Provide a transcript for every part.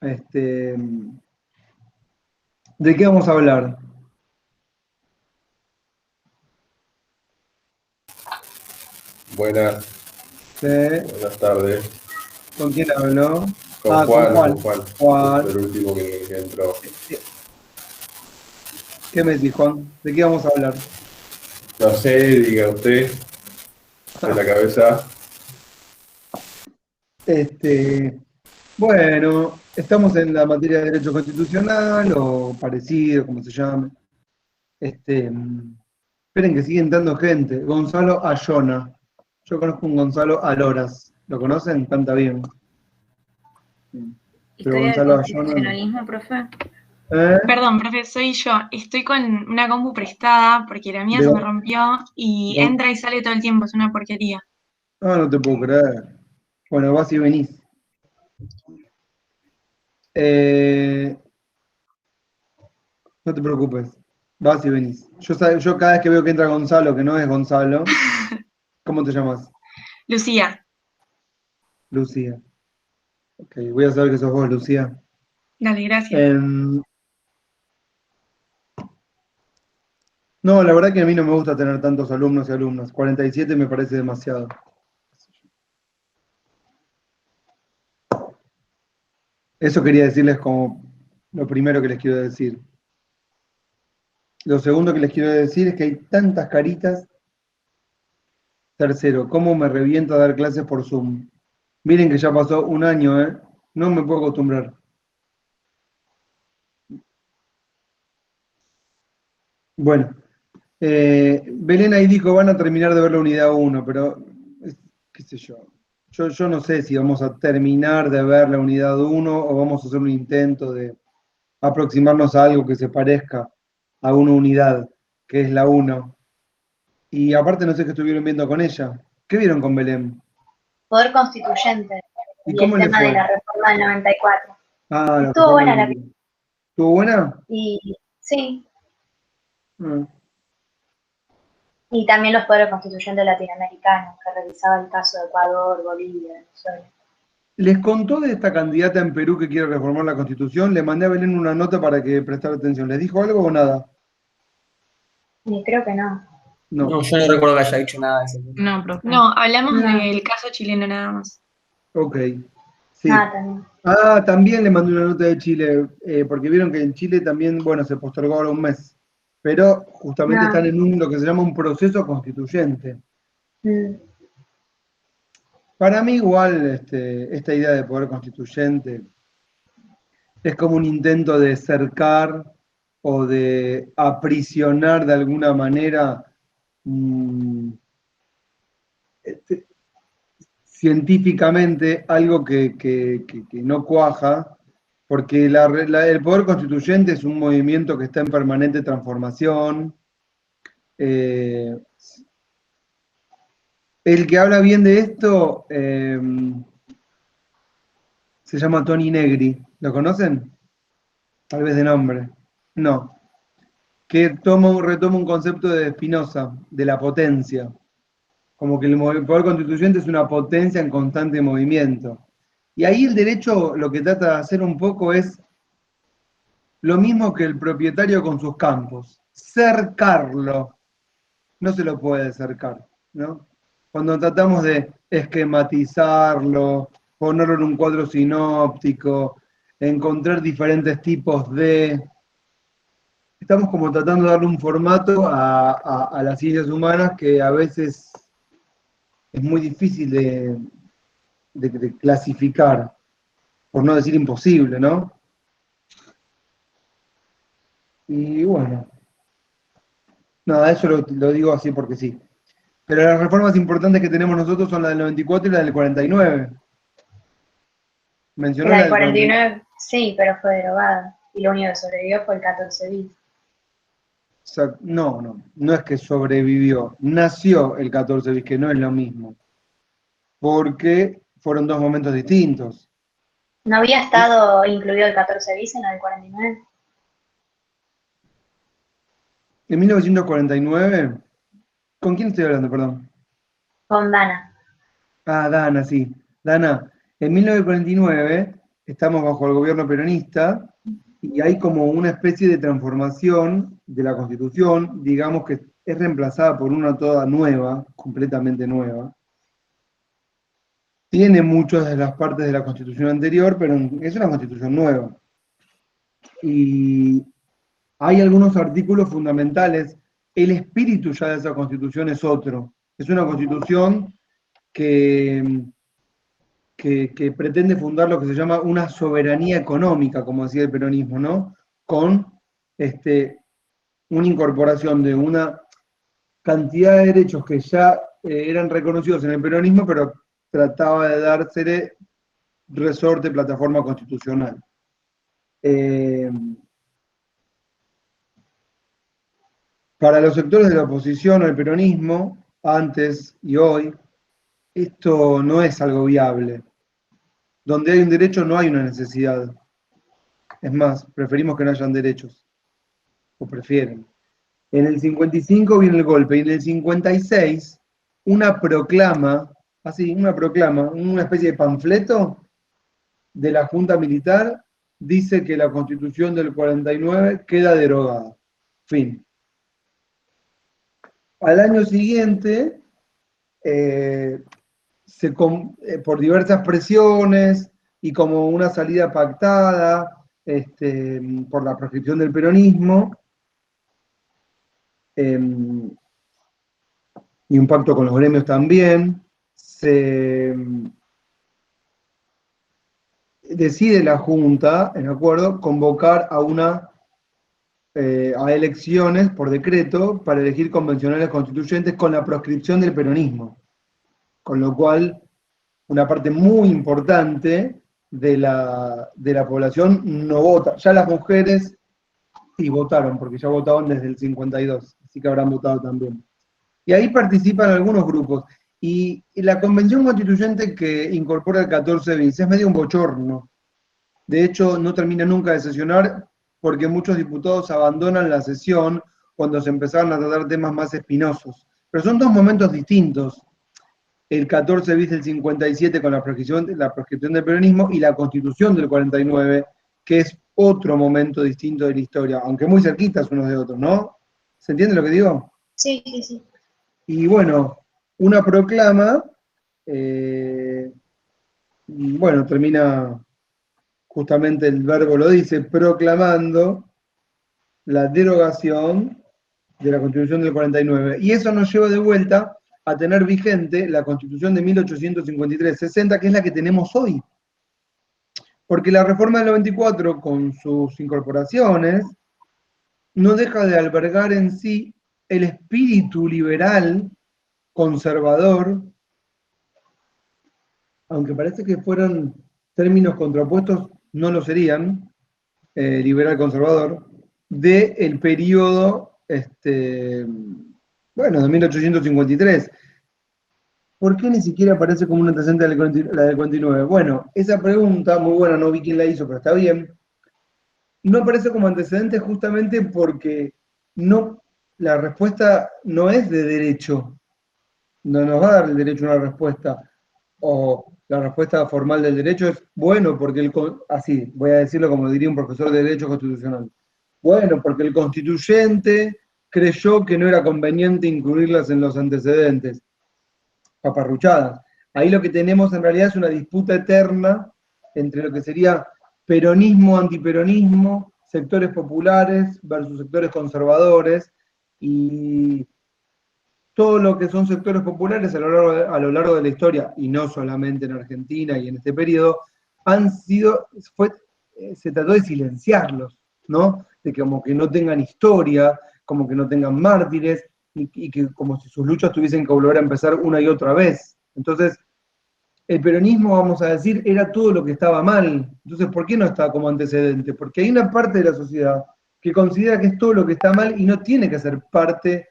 Este, ¿De qué vamos a hablar? Buenas, ¿Sí? buenas tardes. ¿Con quién hablo? Con Ah, con Juan, Juan. con Juan. Justo el Juan, último que entró. ¿qué me decís, Juan? ¿De qué vamos a hablar? No sé, diga usted, de la cabeza. Este, bueno, estamos en la materia de derecho constitucional o parecido, como se llame. Esperen que sigue entrando gente. Gonzalo Ayona. Yo conozco un Gonzalo Aloras. ¿Lo conocen? Canta bien. Pero Historia del Gonzalo Ayona no. constitucionalismo, profe. ¿Eh? Perdón, profe, soy yo. Estoy con una compu prestada porque la mía se me rompió y No, entra y sale todo el tiempo, es una porquería. no te puedo creer. Bueno, vas y venís. Eh, no te preocupes. Vas y venís. Yo cada vez que veo que entra Gonzalo, que no es Gonzalo, ¿cómo te llamas? Lucía, Lucía. Ok, voy a saber que sos vos, Lucía. dale, gracias. Em, no, la verdad que a mí no me gusta tener tantos alumnos y alumnas. 47 me parece demasiado. Eso quería decirles como lo primero que les quiero decir. Lo segundo que les quiero decir es que hay tantas caritas. Tercero, ¿cómo me reviento a dar clases por Zoom? Miren que ya pasó un año, ¿eh? No me puedo acostumbrar. Bueno, Belén ahí dijo, van a terminar de ver la unidad 1, pero qué sé yo. Yo no sé si vamos a terminar de ver la unidad 1 o vamos a hacer un intento de aproximarnos a algo que se parezca a una unidad, que es la 1. Y aparte no sé qué estuvieron viendo con ella. ¿Qué vieron con Belén? Poder Constituyente ¿Y y el cómo le tema de fue? la reforma del 94. Ah, la Estuvo reforma buena la del... ¿Estuvo buena? y sí, Ah. y también los poderes constituyentes latinoamericanos, que revisaba el caso de Ecuador, Bolivia, Venezuela. ¿Les contó de esta candidata en Perú que quiere reformar la Constitución? Le mandé a Belén una nota para que prestara atención. ¿Les dijo algo o nada? Y creo que no. No. No, yo no recuerdo que haya dicho nada de eso. No, profe. No, hablamos No. del caso chileno nada más. Ok. Sí. Ah, también. Ah, también le mandé una nota de Chile, porque vieron que en Chile también, bueno, se postergó ahora un mes. Pero justamente No. están en lo que se llama un proceso constituyente. Mm. Para mí igual esta idea de poder constituyente es como un intento de cercar o de aprisionar de alguna manera mm, este, científicamente algo que no cuaja, porque el poder constituyente es un movimiento que está en permanente transformación. Eh, el que habla bien de esto se llama Tony Negri. ¿Lo conocen? Tal vez de nombre. No. Que retoma un concepto de Spinoza, de la potencia. Como que el poder constituyente es una potencia en constante movimiento. Y ahí el derecho lo que trata de hacer un poco es lo mismo que el propietario con sus campos, cercarlo. No se lo puede cercar, ¿no? Cuando tratamos de esquematizarlo, ponerlo en un cuadro sinóptico, encontrar diferentes tipos de... Estamos como tratando de darle un formato a las ciencias humanas que a veces es muy difícil de clasificar, por no decir imposible, ¿no? Y bueno, nada, eso lo digo así porque sí. Pero las reformas importantes que tenemos nosotros son la del 94 y la del 49. Mencionó La la del del 49. 49, sí, pero fue derogada. Y lo único que sobrevivió fue el 14 bis. No es que sobrevivió, nació el 14 bis, que no es lo mismo, porque fueron dos momentos distintos. ¿No había estado incluido el 14 bis en la del 49? En 1949, ¿con quién estoy hablando, perdón? Con Dana. Ah, Dana, sí. Dana, en 1949 estamos bajo el gobierno peronista y hay como una especie de transformación de la Constitución, digamos que es reemplazada por una toda nueva, completamente nueva. Tiene muchas de las partes de la Constitución anterior, pero es una Constitución nueva. Y hay algunos artículos fundamentales. El espíritu ya de esa Constitución es otro. Es una Constitución que pretende fundar lo que se llama una soberanía económica, como decía el peronismo, ¿no? Con una incorporación de una cantidad de derechos que ya eran reconocidos en el peronismo, pero trataba de dársele resorte, plataforma constitucional. Para los sectores de la oposición o el peronismo, antes y hoy, esto no es algo viable. Donde hay un derecho no hay una necesidad. Es más, preferimos que no hayan derechos. O prefieren. En el 55 viene el golpe y en el 56 una proclama, una especie de panfleto de la Junta Militar dice que la Constitución del 49 queda derogada. Fin. Al año siguiente, por diversas presiones y como una salida pactada por la proscripción del peronismo, y un pacto con los gremios también, se decide la Junta, en acuerdo, convocar a elecciones por decreto para elegir convencionales constituyentes con la proscripción del peronismo. Con lo cual, una parte muy importante de la población no vota. Ya las mujeres sí votaron, porque ya votaban desde el 52, así que habrán votado también. Y ahí participan algunos grupos. Y la convención constituyente que incorpora el 14 bis es medio un bochorno. De hecho, no termina nunca de sesionar porque muchos diputados abandonan la sesión cuando se empezaron a tratar temas más espinosos. Pero son dos momentos distintos. El 14 bis del 57 con la proscripción del peronismo y la Constitución del 49, que es otro momento distinto de la historia, aunque muy cerquitas unos de otros, ¿no? ¿Se entiende lo que digo? Sí, sí, sí. Y bueno, una proclama, bueno, termina, justamente el verbo lo dice, proclamando la derogación de la Constitución del 49. Y eso nos lleva de vuelta a tener vigente la Constitución de 1853-60, que es la que tenemos hoy. Porque la reforma del 94, con sus incorporaciones, no deja de albergar en sí el espíritu liberal, conservador, aunque parece que fueron términos contrapuestos, no lo serían, liberal-conservador, del periodo, bueno, de 1853. ¿Por qué ni siquiera aparece como un antecedente la del 49? Bueno, esa pregunta, muy buena, no vi quién la hizo, pero está bien. No aparece como antecedente justamente porque la respuesta no es de derecho. No nos va a dar el derecho a una respuesta. O la respuesta formal del derecho es, bueno, porque así, voy a decirlo como diría un profesor de Derecho Constitucional. Bueno, porque el constituyente creyó que no era conveniente incluirlas en los antecedentes. Paparruchadas. Ahí lo que tenemos en realidad es una disputa eterna entre lo que sería peronismo, antiperonismo, sectores populares versus sectores conservadores, y todo lo que son sectores populares a lo largo de la historia, y no solamente en Argentina y en este periodo, se trató de silenciarlos, ¿no? De que como que no tengan historia, como que no tengan mártires, y que como si sus luchas tuviesen que volver a empezar una y otra vez. Entonces, el peronismo, vamos a decir, era todo lo que estaba mal. Entonces, ¿por qué no está como antecedente? Porque hay una parte de la sociedad que considera que es todo lo que está mal y no tiene que ser parte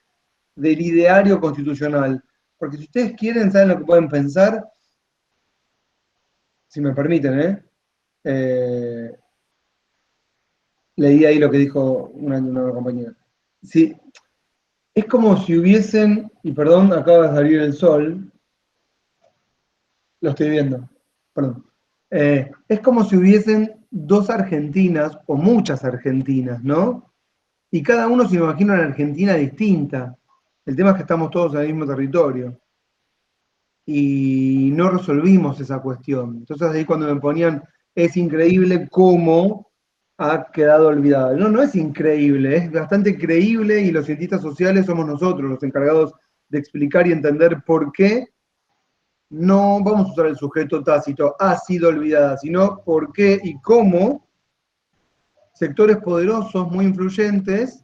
del ideario constitucional. Porque si ustedes quieren, ¿saben lo que pueden pensar? Si me permiten, leí ahí lo que dijo una compañera. Sí, es como si hubiesen, y perdón, acaba de salir el sol, lo estoy viendo, perdón. Es como si hubiesen dos Argentinas, o muchas Argentinas, ¿no? Y cada uno se imagina una Argentina distinta. El tema es que estamos todos en el mismo territorio. Y no resolvimos esa cuestión. Entonces ahí cuando me ponían, es increíble cómo ha quedado olvidada. No, no es increíble, es bastante creíble y los cientistas sociales somos nosotros los encargados de explicar y entender por qué no vamos a usar el sujeto tácito, ha sido olvidada, sino por qué y cómo sectores poderosos, muy influyentes,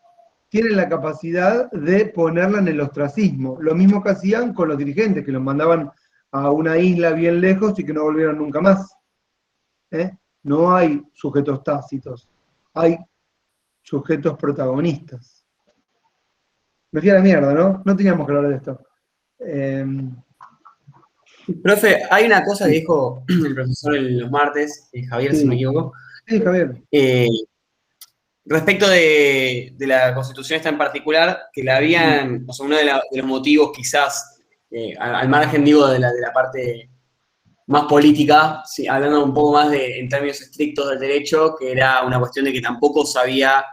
tienen la capacidad de ponerla en el ostracismo. Lo mismo que hacían con los dirigentes, que los mandaban a una isla bien lejos y que no volvieran nunca más. No hay sujetos tácitos, hay sujetos protagonistas. Me fui a la mierda, ¿no? No teníamos que hablar de esto. Profe, hay una cosa que dijo el profesor los martes, Javier, si no me equivoco. Sí, Javier. Respecto de la Constitución esta en particular, que la habían, o sea, uno de los motivos quizás, al margen, digo, de la parte más política, sí, hablando un poco más en términos estrictos del derecho, que era una cuestión de que tampoco se había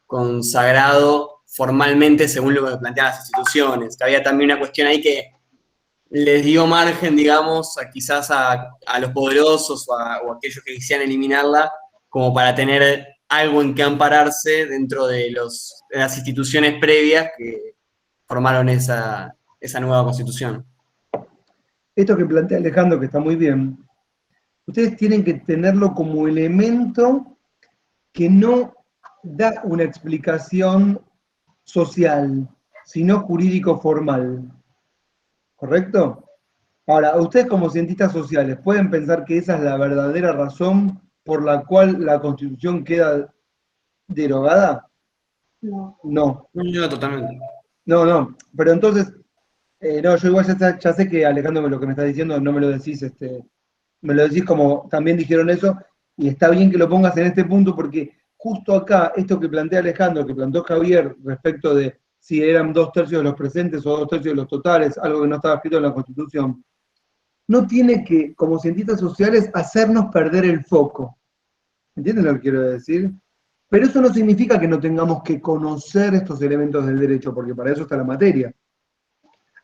consagrado formalmente según lo que planteaban las instituciones, que había también una cuestión ahí que les dio margen, digamos, quizás a los poderosos o a aquellos que quisieran eliminarla, como para tener algo en que ampararse dentro de las instituciones previas que formaron esa nueva Constitución. Esto que plantea Alejandro, que está muy bien, ustedes tienen que tenerlo como elemento que no da una explicación social, sino jurídico formal. ¿Correcto? Ahora, ustedes como cientistas sociales, ¿pueden pensar que esa es la verdadera razón por la cual la Constitución queda derogada? No. No. No, totalmente. No, pero entonces, no, yo igual ya sé que Alejandro lo que me está diciendo no me lo decís, me lo decís como también dijeron eso, y está bien que lo pongas en este punto porque justo acá, esto que plantea Alejandro, que planteó Javier respecto de si eran 2/3 de los presentes o 2/3 de los totales, algo que no estaba escrito en la Constitución, no tiene que, como cientistas sociales, hacernos perder el foco. ¿Entienden lo que quiero decir? Pero eso no significa que no tengamos que conocer estos elementos del derecho, porque para eso está la materia.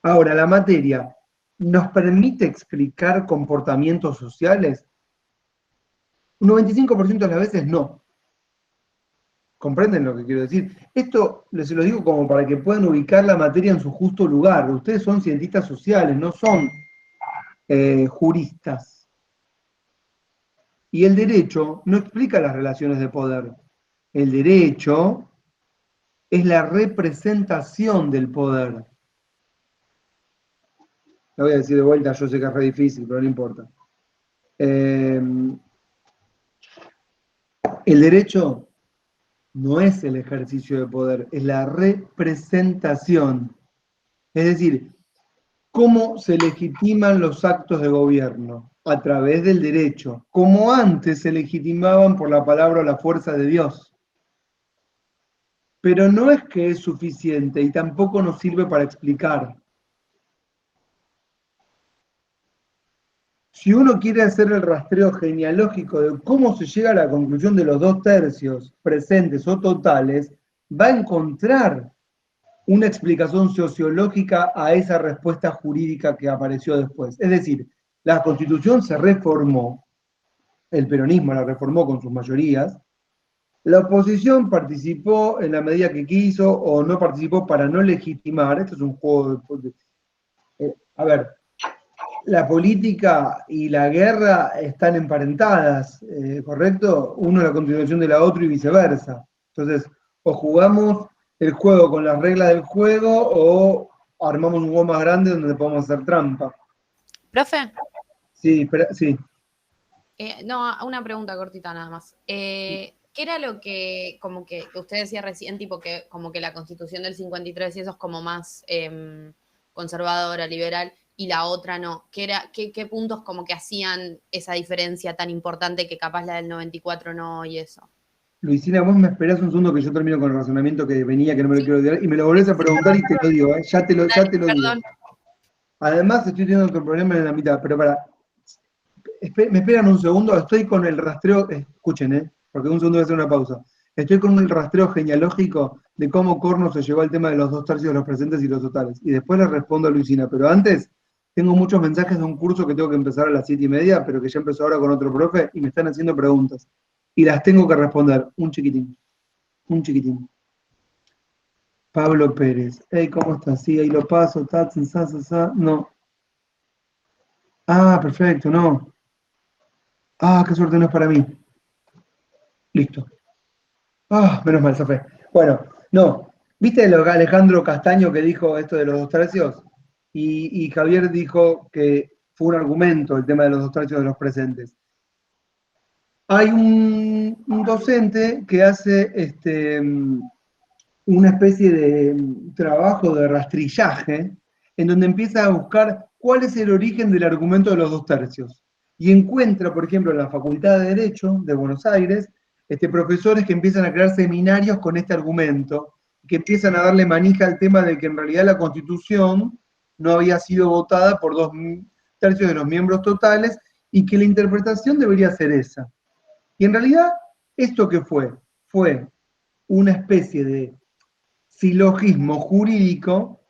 Ahora, la materia nos permite explicar comportamientos sociales. Un 95% de las veces no. ¿Comprenden lo que quiero decir? Esto se lo digo como para que puedan ubicar la materia en su justo lugar. Ustedes son cientistas sociales, no son juristas. Y el derecho no explica las relaciones de poder. El derecho es la representación del poder. Lo voy a decir de vuelta, yo sé que es re difícil, pero no importa. El derecho no es el ejercicio de poder, es la representación. Es decir, ¿cómo se legitiman los actos de gobierno? A través del derecho, como antes se legitimaban por la palabra o la fuerza de Dios. Pero no es que es suficiente y tampoco nos sirve para explicar. Si uno quiere hacer el rastreo genealógico de cómo se llega a la conclusión de los 2/3 presentes o totales, va a encontrar una explicación sociológica a esa respuesta jurídica que apareció después. Es decir, la Constitución se reformó, el peronismo la reformó con sus mayorías, la oposición participó en la medida que quiso o no participó para no legitimar. Esto es un juego de... a ver, la política y la guerra están emparentadas, ¿correcto? Uno es la continuación de la otra y viceversa. Entonces, o jugamos el juego con las reglas del juego o armamos un juego más grande donde podemos hacer trampa. ¿Profe? Sí, sí. No, una pregunta cortita nada más. ¿Qué era lo que, como que usted decía recién, tipo que como que la Constitución del 53 y eso es como más conservadora, liberal, y la otra no? ¿Qué puntos como que hacían esa diferencia tan importante que capaz la del 94 no y eso? Luisina, vos me esperás un segundo que yo termino con el razonamiento que venía, que no me lo quiero olvidar, y me lo volvés a preguntar y te lo digo, ya te lo digo. Además, estoy teniendo otro problema en la mitad, pero para. me esperan un segundo, estoy con el rastreo, escuchen, porque un segundo voy a hacer una pausa. Estoy con el rastreo genealógico de cómo Corno se llegó al tema de los 2/3 de los presentes y los totales. Y después le respondo a Luisina, pero antes tengo muchos mensajes de un curso que tengo que empezar a las 7:30, pero que ya empezó ahora con otro profe, y me están haciendo preguntas. Y las tengo que responder, un chiquitín. Pablo Pérez, hey, ¿cómo estás? Sí, ahí lo paso, no. Ah, perfecto, no. Ah, qué suerte, no es para mí. Listo. Ah, menos mal, Sofé. Bueno, no. ¿Viste lo que Alejandro Castaño que dijo esto de los 2/3? Y Javier dijo que fue un argumento el tema de los 2/3 de los presentes. Hay un docente que hace una especie de trabajo de rastrillaje en donde empieza a buscar cuál es el origen del argumento de los 2/3. Y encuentra, por ejemplo, en la Facultad de Derecho de Buenos Aires, profesores que empiezan a crear seminarios con este argumento, que empiezan a darle manija al tema de que en realidad la Constitución no había sido votada por 2/3 de los miembros totales y que la interpretación debería ser esa. Y en realidad, ¿esto qué fue? Fue una especie de silogismo jurídico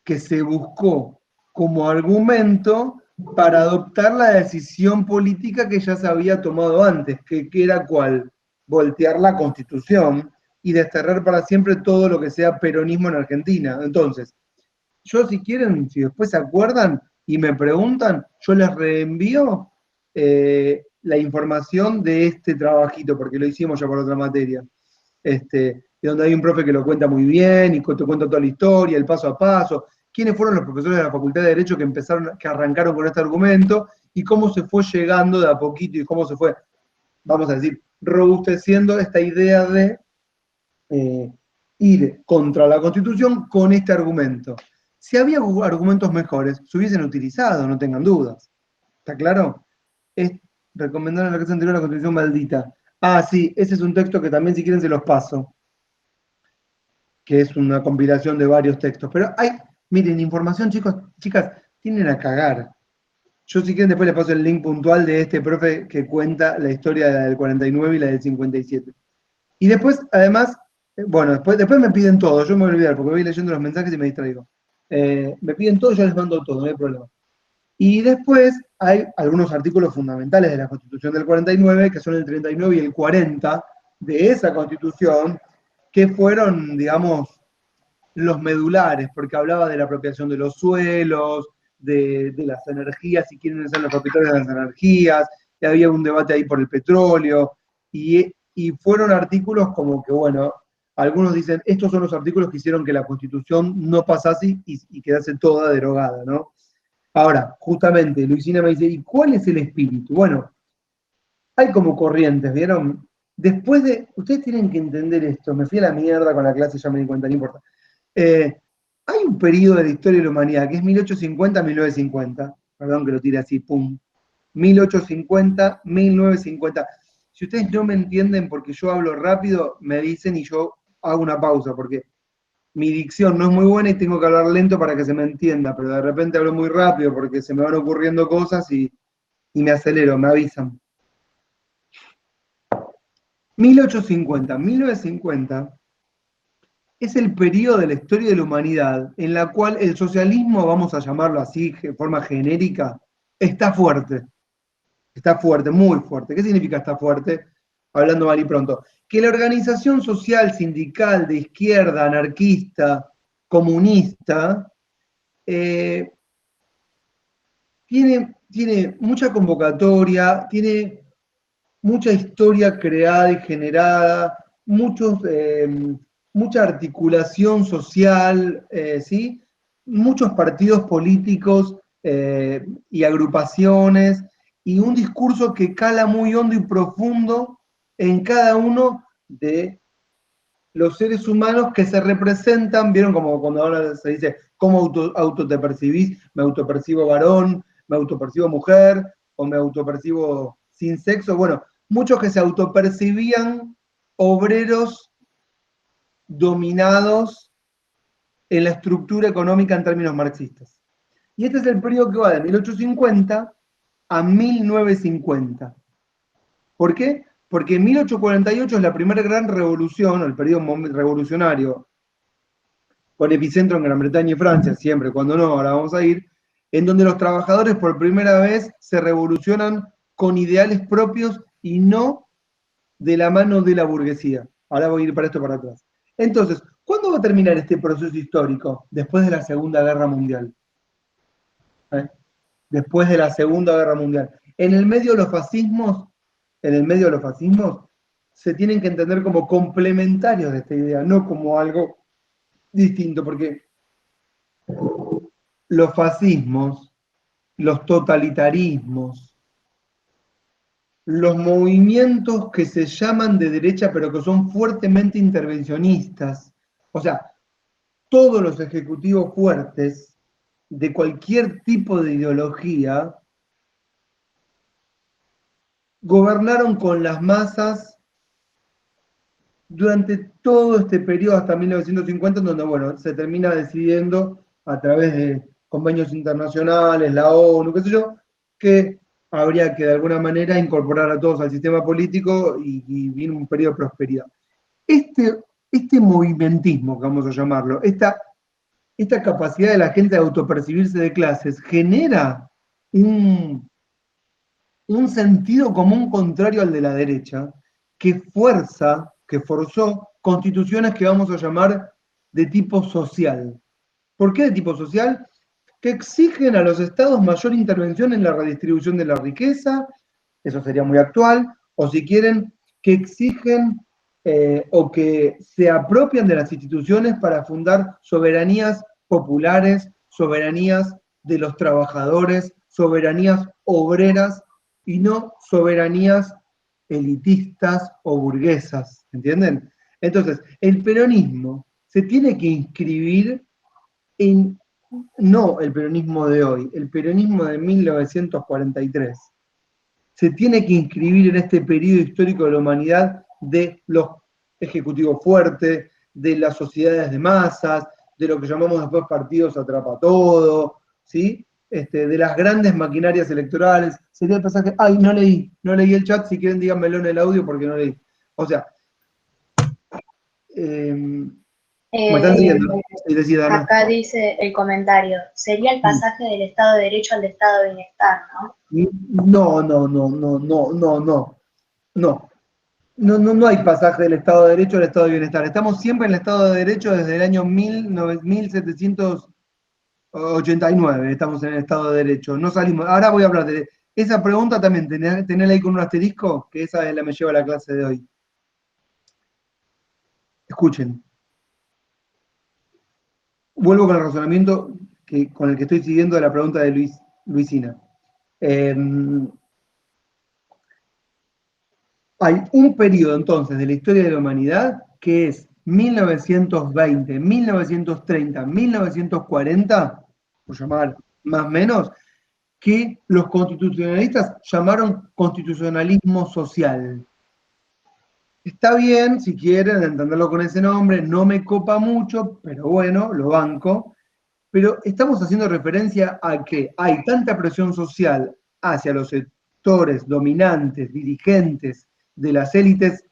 que se buscó como argumento para adoptar la decisión política que ya se había tomado antes, que era ¿cuál? Voltear la Constitución y desterrar para siempre todo lo que sea peronismo en Argentina. Entonces, yo si quieren, si después se acuerdan y me preguntan, yo les reenvío la información de este trabajito, porque lo hicimos ya por otra materia. De donde hay un profe que lo cuenta muy bien y te cuenta toda la historia, el paso a paso, quiénes fueron los profesores de la Facultad de Derecho que arrancaron con este argumento y cómo se fue llegando de a poquito y cómo se fue, vamos a decir, robusteciendo esta idea de ir contra la Constitución con este argumento. Si había argumentos mejores, se hubiesen utilizado, no tengan dudas. ¿Está claro? Recomendaron en la clase anterior la Constitución maldita. Ah, sí, ese es un texto que también si quieren se los paso, que es una compilación de varios textos. Pero miren, información, chicos, chicas, tienen a cagar. Yo si quieren después les paso el link puntual de este profe que cuenta la historia de la del 49 y la del 57. Y después, además, bueno, después me piden todo, yo me voy a olvidar porque voy leyendo los mensajes y me distraigo. Me piden todo, yo les mando todo, no hay problema. Y después hay algunos artículos fundamentales de la Constitución del 49, que son el 39 y el 40 de esa Constitución, que fueron, digamos, los medulares, porque hablaba de la apropiación de los suelos, de las energías, y quiénes son los propietarios de las energías, y había un debate ahí por el petróleo, y fueron artículos como que, bueno, algunos dicen, estos son los artículos que hicieron que la Constitución no pasase y quedase toda derogada, ¿no? Ahora, justamente, Luisina me dice, ¿y cuál es el espíritu? Bueno, hay como corrientes, ¿vieron? Después de, ustedes tienen que entender esto, me fui a la mierda con la clase, ya me di cuenta, no importa. Hay un periodo de la historia de la humanidad que es 1850-1950, perdón que lo tire así, pum, 1850-1950. Si ustedes no me entienden porque yo hablo rápido, me dicen y yo hago una pausa, porque mi dicción no es muy buena y tengo que hablar lento para que se me entienda, pero de repente hablo muy rápido porque se me van ocurriendo cosas y me acelero, me avisan. 1850, 1950 es el periodo de la historia de la humanidad en la cual el socialismo, vamos a llamarlo así de forma genérica, está fuerte. Está fuerte, muy fuerte. ¿Qué significa está fuerte? Hablando mal y pronto. Que la organización social, sindical, de izquierda, anarquista, comunista, tiene mucha convocatoria, tiene mucha historia creada y generada, mucha articulación social, ¿sí? Muchos partidos políticos y agrupaciones, y un discurso que cala muy hondo y profundo en cada uno de los seres humanos que se representan. ¿Vieron como cuando ahora se dice, ¿cómo auto te percibís? Me autopercibo varón, me autopercibo mujer, o me autopercibo sin sexo. Bueno, muchos que se autopercibían obreros dominados en la estructura económica en términos marxistas. Y este es el periodo que va de 1850 a 1950. ¿Por qué? Porque en 1848 es la primera gran revolución, el periodo revolucionario, con epicentro en Gran Bretaña y Francia, siempre, cuando no, ahora vamos a ir, en donde los trabajadores por primera vez se revolucionan con ideales propios y no de la mano de la burguesía. Ahora voy a ir para esto para atrás. Entonces, ¿cuándo va a terminar este proceso histórico? Después de la Segunda Guerra Mundial. Después de la Segunda Guerra Mundial. En el medio de los fascismos se tienen que entender como complementarios de esta idea, no como algo distinto, porque los fascismos, los totalitarismos, los movimientos que se llaman de derecha pero que son fuertemente intervencionistas, o sea, todos los ejecutivos fuertes de cualquier tipo de ideología gobernaron con las masas durante todo este periodo hasta 1950, en donde, bueno, se termina decidiendo a través de convenios internacionales, la ONU, qué sé yo, que habría que de alguna manera incorporar a todos al sistema político y viene un periodo de prosperidad. Este movimentismo, que vamos a llamarlo, esta capacidad de la gente de autopercibirse de clases, genera un sentido común contrario al de la derecha, que forzó constituciones que vamos a llamar de tipo social. ¿Por qué de tipo social? Que exigen a los estados mayor intervención en la redistribución de la riqueza, eso sería muy actual, o si quieren, que exigen o que se apropian de las instituciones para fundar soberanías populares, soberanías de los trabajadores, soberanías obreras y no soberanías elitistas o burguesas, ¿entienden? Entonces, el peronismo se tiene que inscribir en, no el peronismo de hoy, el peronismo de 1943. Se tiene que inscribir en este periodo histórico de la humanidad de los ejecutivos fuertes, de las sociedades de masas, de lo que llamamos después partidos atrapatodo, ¿sí? De las grandes maquinarias electorales. Sería el pasaje, ay, no leí el chat, si quieren díganmelo en el audio porque no leí. O sea, ¿me están siguiendo? Acá dice el comentario, sería el pasaje del Estado de Derecho al de Estado de Bienestar, ¿no? No hay pasaje del Estado de Derecho al Estado de Bienestar. Estamos siempre en el Estado de Derecho desde el año 1789. Estamos en el Estado de Derecho. No salimos. Ahora voy a hablar de esa pregunta también. Tenela ahí con un asterisco, que esa es la que me lleva a la clase de hoy. Escuchen. Vuelvo con el razonamiento con el que estoy siguiendo la pregunta de Luisina. Hay un periodo entonces de la historia de la humanidad que es 1920, 1930, 1940, por llamar más o menos, que los constitucionalistas llamaron constitucionalismo social. Está bien, si quieren entenderlo con ese nombre, no me copa mucho, pero bueno, lo banco. Pero estamos haciendo referencia a que hay tanta presión social hacia los sectores dominantes, dirigentes de las élites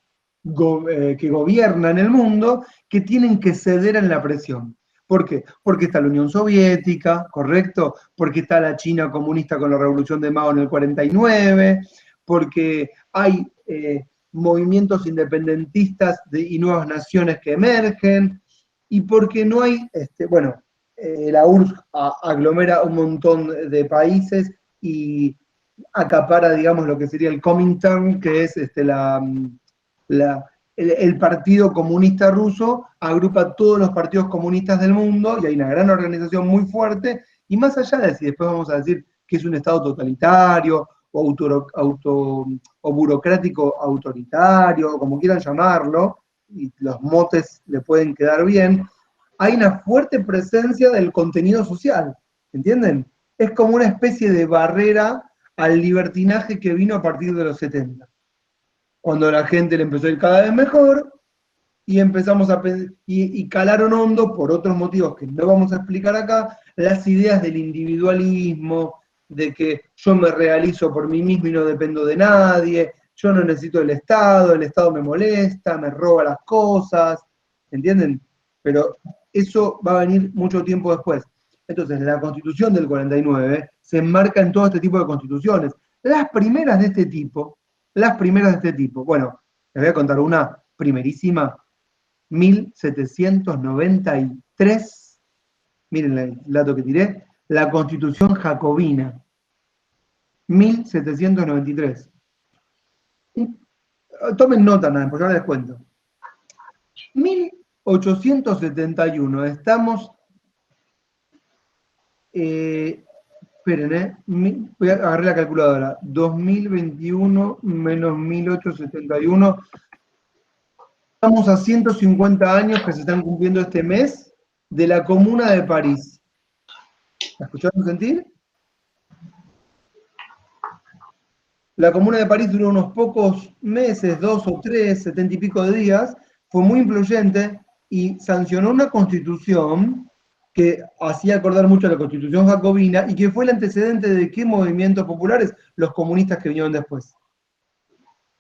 que gobiernan el mundo, que tienen que ceder en la presión. ¿Por qué? Porque está la Unión Soviética, ¿correcto? Porque está la China comunista con la Revolución de Mao en el 49, porque hay movimientos independentistas y nuevas naciones que emergen, y porque no hay, la URSS aglomera un montón de países y acapara, digamos, lo que sería el Comintern, que es el Partido Comunista Ruso, agrupa todos los partidos comunistas del mundo y hay una gran organización muy fuerte, y más allá de si después vamos a decir que es un Estado totalitario o burocrático autoritario, o como quieran llamarlo, y los motes le pueden quedar bien, hay una fuerte presencia del contenido social, ¿entienden? Es como una especie de barrera al libertinaje que vino a partir de los 70. Cuando la gente le empezó a ir cada vez mejor, y empezamos a y calaron hondo, por otros motivos que no vamos a explicar acá, las ideas del individualismo, de que yo me realizo por mí mismo y no dependo de nadie, yo no necesito el Estado me molesta, me roba las cosas, ¿entienden? Pero eso va a venir mucho tiempo después. Entonces, la Constitución del 49 se enmarca en todo este tipo de constituciones. Las primeras de este tipo, bueno, les voy a contar una primerísima, 1793, miren el dato que tiré, la Constitución Jacobina, 1793. Tomen nota nada, porque ahora les cuento. 1871, estamos, esperen, voy a agarrar la calculadora, 2021 menos 1871, estamos a 150 años que se están cumpliendo este mes de la Comuna de París. ¿La escucharon sentir? La Comuna de París duró unos pocos meses, 2 o 3, 70 y pico de días, fue muy influyente y sancionó una constitución que hacía acordar mucho a la Constitución Jacobina y que fue el antecedente de qué movimientos populares, los comunistas que vinieron después.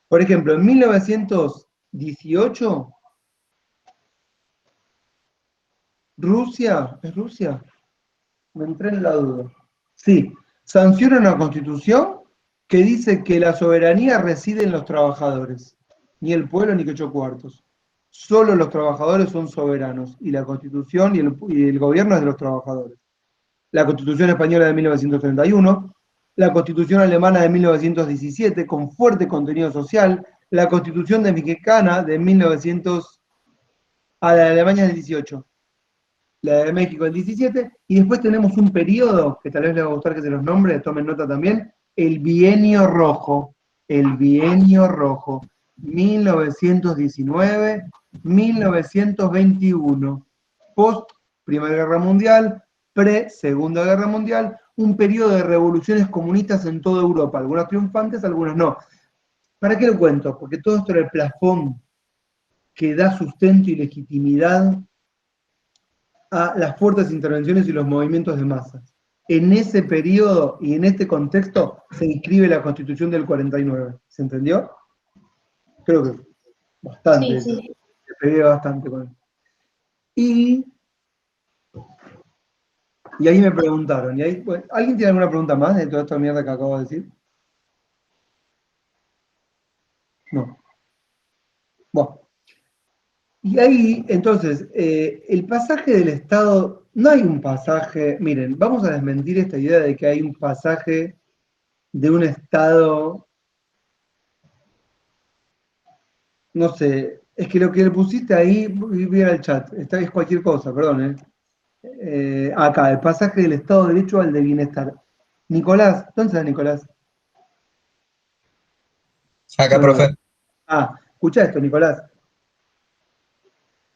Por ejemplo, en 1918, Rusia, ¿es Rusia? Me entré en la duda. Sí, sanciona una constitución que dice que la soberanía reside en los trabajadores, ni el pueblo ni que 8 cuartos. Solo los trabajadores son soberanos, y la Constitución y el gobierno es de los trabajadores. La Constitución española de 1931, la Constitución alemana de 1917, con fuerte contenido social, la Constitución mexicana de 1900, a la de Alemania del 18, la de México del 17, y después tenemos un periodo, que tal vez les va a gustar que se los nombre, tomen nota también, el Bienio Rojo, 1919-1921, post Primera Guerra Mundial, pre-Segunda Guerra Mundial, un periodo de revoluciones comunistas en toda Europa, algunas triunfantes, algunas no. ¿Para qué lo cuento? Porque todo esto era el plafón que da sustento y legitimidad a las fuertes intervenciones y los movimientos de masas. En ese periodo y en este contexto se inscribe la Constitución del 49. ¿Se entendió? Creo que bastante. Sí. Se pegué bastante con él. Y ahí me preguntaron, bueno, ¿alguien tiene alguna pregunta más de toda esta mierda que acabo de decir? No. Bueno. Y ahí, entonces, el pasaje del Estado, no hay un pasaje, miren, vamos a desmentir esta idea de que hay un pasaje de un Estado, no sé, es que lo que le pusiste ahí, voy al chat, es cualquier cosa, perdón, acá, el pasaje del Estado de Derecho al de Bienestar. Nicolás, ¿dónde está Nicolás? Acá, profe. Escucha esto, Nicolás.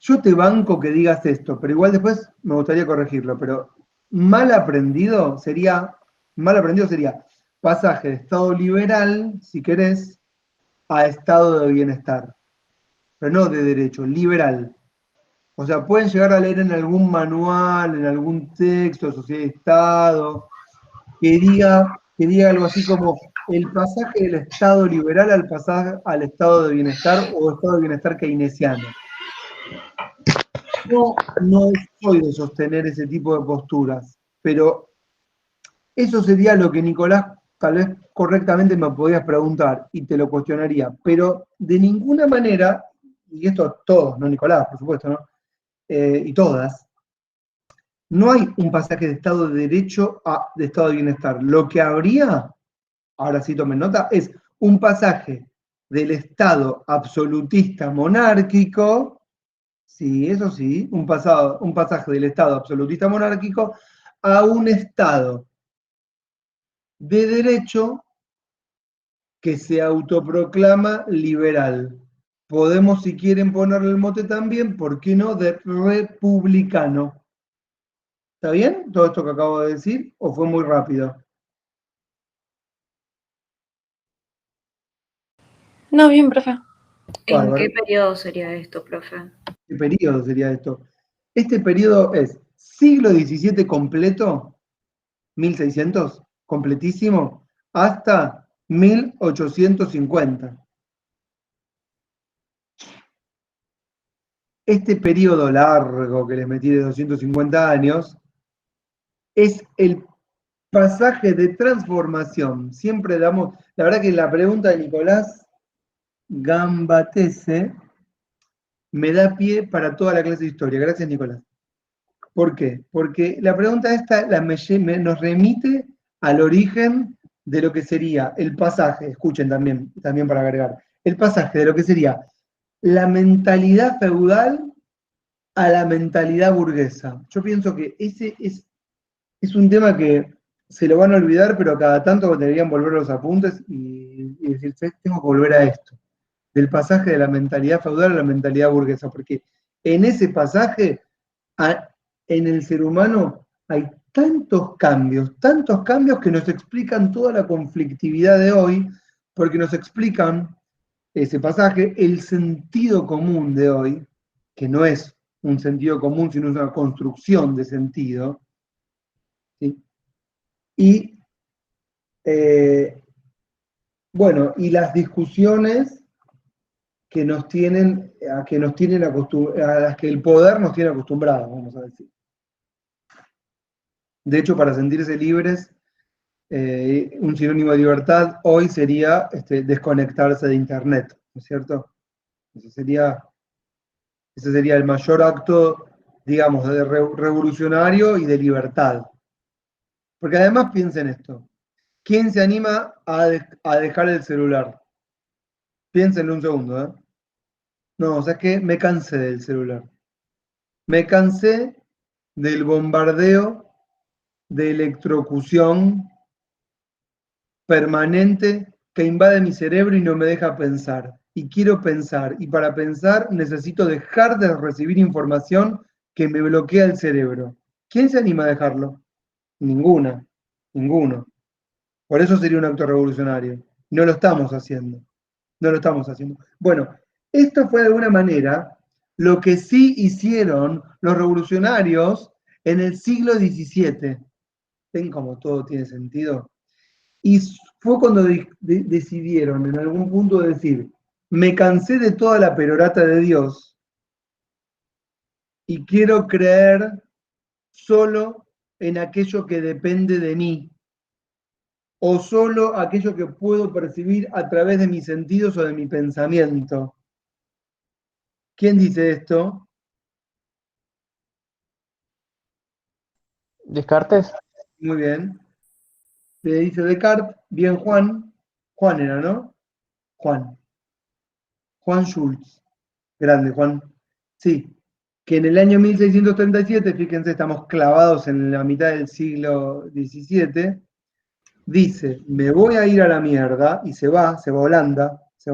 Yo te banco que digas esto, pero igual después me gustaría corregirlo, pero mal aprendido sería pasaje de Estado liberal, si querés, a Estado de bienestar, pero no de derecho, liberal. O sea, pueden llegar a leer en algún manual, en algún texto, Sociedad de Estado, que diga algo así como el pasaje del Estado liberal al Estado de bienestar o Estado de bienestar keynesiano. Yo no soy de sostener ese tipo de posturas, pero eso sería lo que Nicolás tal vez correctamente me podías preguntar y te lo cuestionaría, pero de ninguna manera, y esto todos, no Nicolás, por supuesto, ¿no? Y todas, no hay un pasaje de Estado de Derecho a de Estado de Bienestar. Lo que habría, ahora sí tomen nota, es un pasaje del Estado absolutista monárquico. Sí, eso sí, un pasaje del Estado absolutista monárquico a un Estado de derecho que se autoproclama liberal. Podemos, si quieren, ponerle el mote también, ¿por qué no?, de republicano. ¿Está bien todo esto que acabo de decir o fue muy rápido? No, bien, profe. Bárbaro. ¿En qué periodo sería esto, profe? ¿Qué periodo sería esto? Este periodo es siglo XVII completo, 1600, completísimo, hasta 1850. Este periodo largo que les metí de 250 años es el pasaje de transformación. Siempre damos, la verdad que la pregunta de Nicolás Gambatese me da pie para toda la clase de historia. Gracias, Nicolás. ¿Por qué? Porque la pregunta esta nos remite al origen de lo que sería el pasaje, escuchen también para agregar, el pasaje de lo que sería la mentalidad feudal a la mentalidad burguesa. Yo pienso que ese es un tema que se lo van a olvidar, pero cada tanto deberían volver los apuntes y decir, tengo que volver a esto, del pasaje de la mentalidad feudal a la mentalidad burguesa, porque en ese pasaje, en el ser humano, hay tantos cambios que nos explican toda la conflictividad de hoy, porque nos explican ese pasaje, el sentido común de hoy, que no es un sentido común, sino una construcción de sentido, ¿sí? Y, bueno, y las discusiones que nos tienen, a las que el poder nos tiene acostumbrados, vamos a decir. De hecho, para sentirse libres, un sinónimo de libertad hoy sería desconectarse de Internet, ¿no es cierto? Ese sería el mayor acto, digamos, de revolucionario y de libertad. Porque además piensen esto, ¿quién se anima a dejar el celular? Piénsenlo un segundo, ¿eh? No, o sea que me cansé del celular. Me cansé del bombardeo de electrocución permanente que invade mi cerebro y no me deja pensar. Y quiero pensar. Y para pensar necesito dejar de recibir información que me bloquea el cerebro. ¿Quién se anima a dejarlo? Ninguno. Por eso sería un acto revolucionario. No lo estamos haciendo. Bueno, esto fue de alguna manera lo que sí hicieron los revolucionarios en el siglo XVII. ¿Ven cómo todo tiene sentido? Y fue cuando decidieron en algún punto decir, me cansé de toda la perorata de Dios y quiero creer solo en aquello que depende de mí, o solo aquello que puedo percibir a través de mis sentidos o de mi pensamiento. ¿Quién dice esto? Descartes. Muy bien. Le dice Descartes, bien Juan. Juan era, ¿no? Juan Schulz. Grande, Juan. Sí. Que en el año 1637, fíjense, estamos clavados en la mitad del siglo XVII, dice, me voy a ir a la mierda, y se va a Holanda, se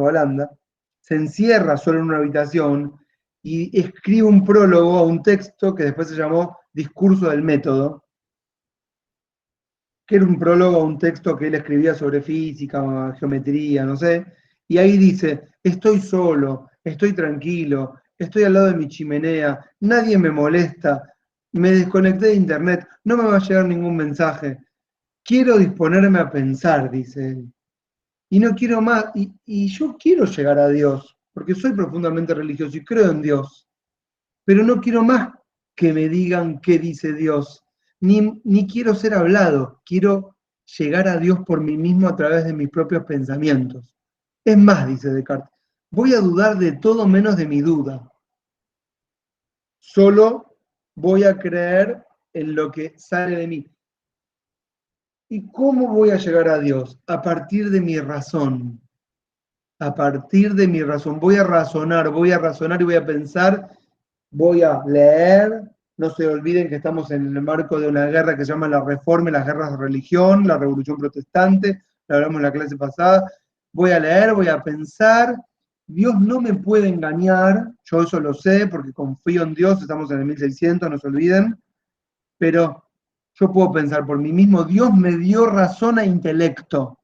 encierra solo en una habitación y escribe un prólogo a un texto que después se llamó Discurso del Método, que era un prólogo a un texto que él escribía sobre física, geometría, no sé, y ahí dice, estoy solo, estoy tranquilo, estoy al lado de mi chimenea, nadie me molesta, me desconecté de internet, no me va a llegar ningún mensaje, quiero disponerme a pensar, dice él, y no quiero más, y yo quiero llegar a Dios, porque soy profundamente religioso y creo en Dios, pero no quiero más que me digan qué dice Dios, ni quiero ser hablado, quiero llegar a Dios por mí mismo a través de mis propios pensamientos. Es más, dice Descartes, voy a dudar de todo menos de mi duda. Solo voy a creer en lo que sale de mí. ¿Y cómo voy a llegar a Dios? A partir de mi razón. A partir de mi razón. Voy a razonar y voy a pensar, voy a leer. No se olviden que estamos en el marco de una guerra que se llama la Reforma y las guerras de religión, la Revolución Protestante, lo hablamos en la clase pasada. Voy a leer, voy a pensar. Dios no me puede engañar, yo eso lo sé porque confío en Dios, estamos en el 1600, no se olviden, pero yo puedo pensar por mí mismo, Dios me dio razón e intelecto.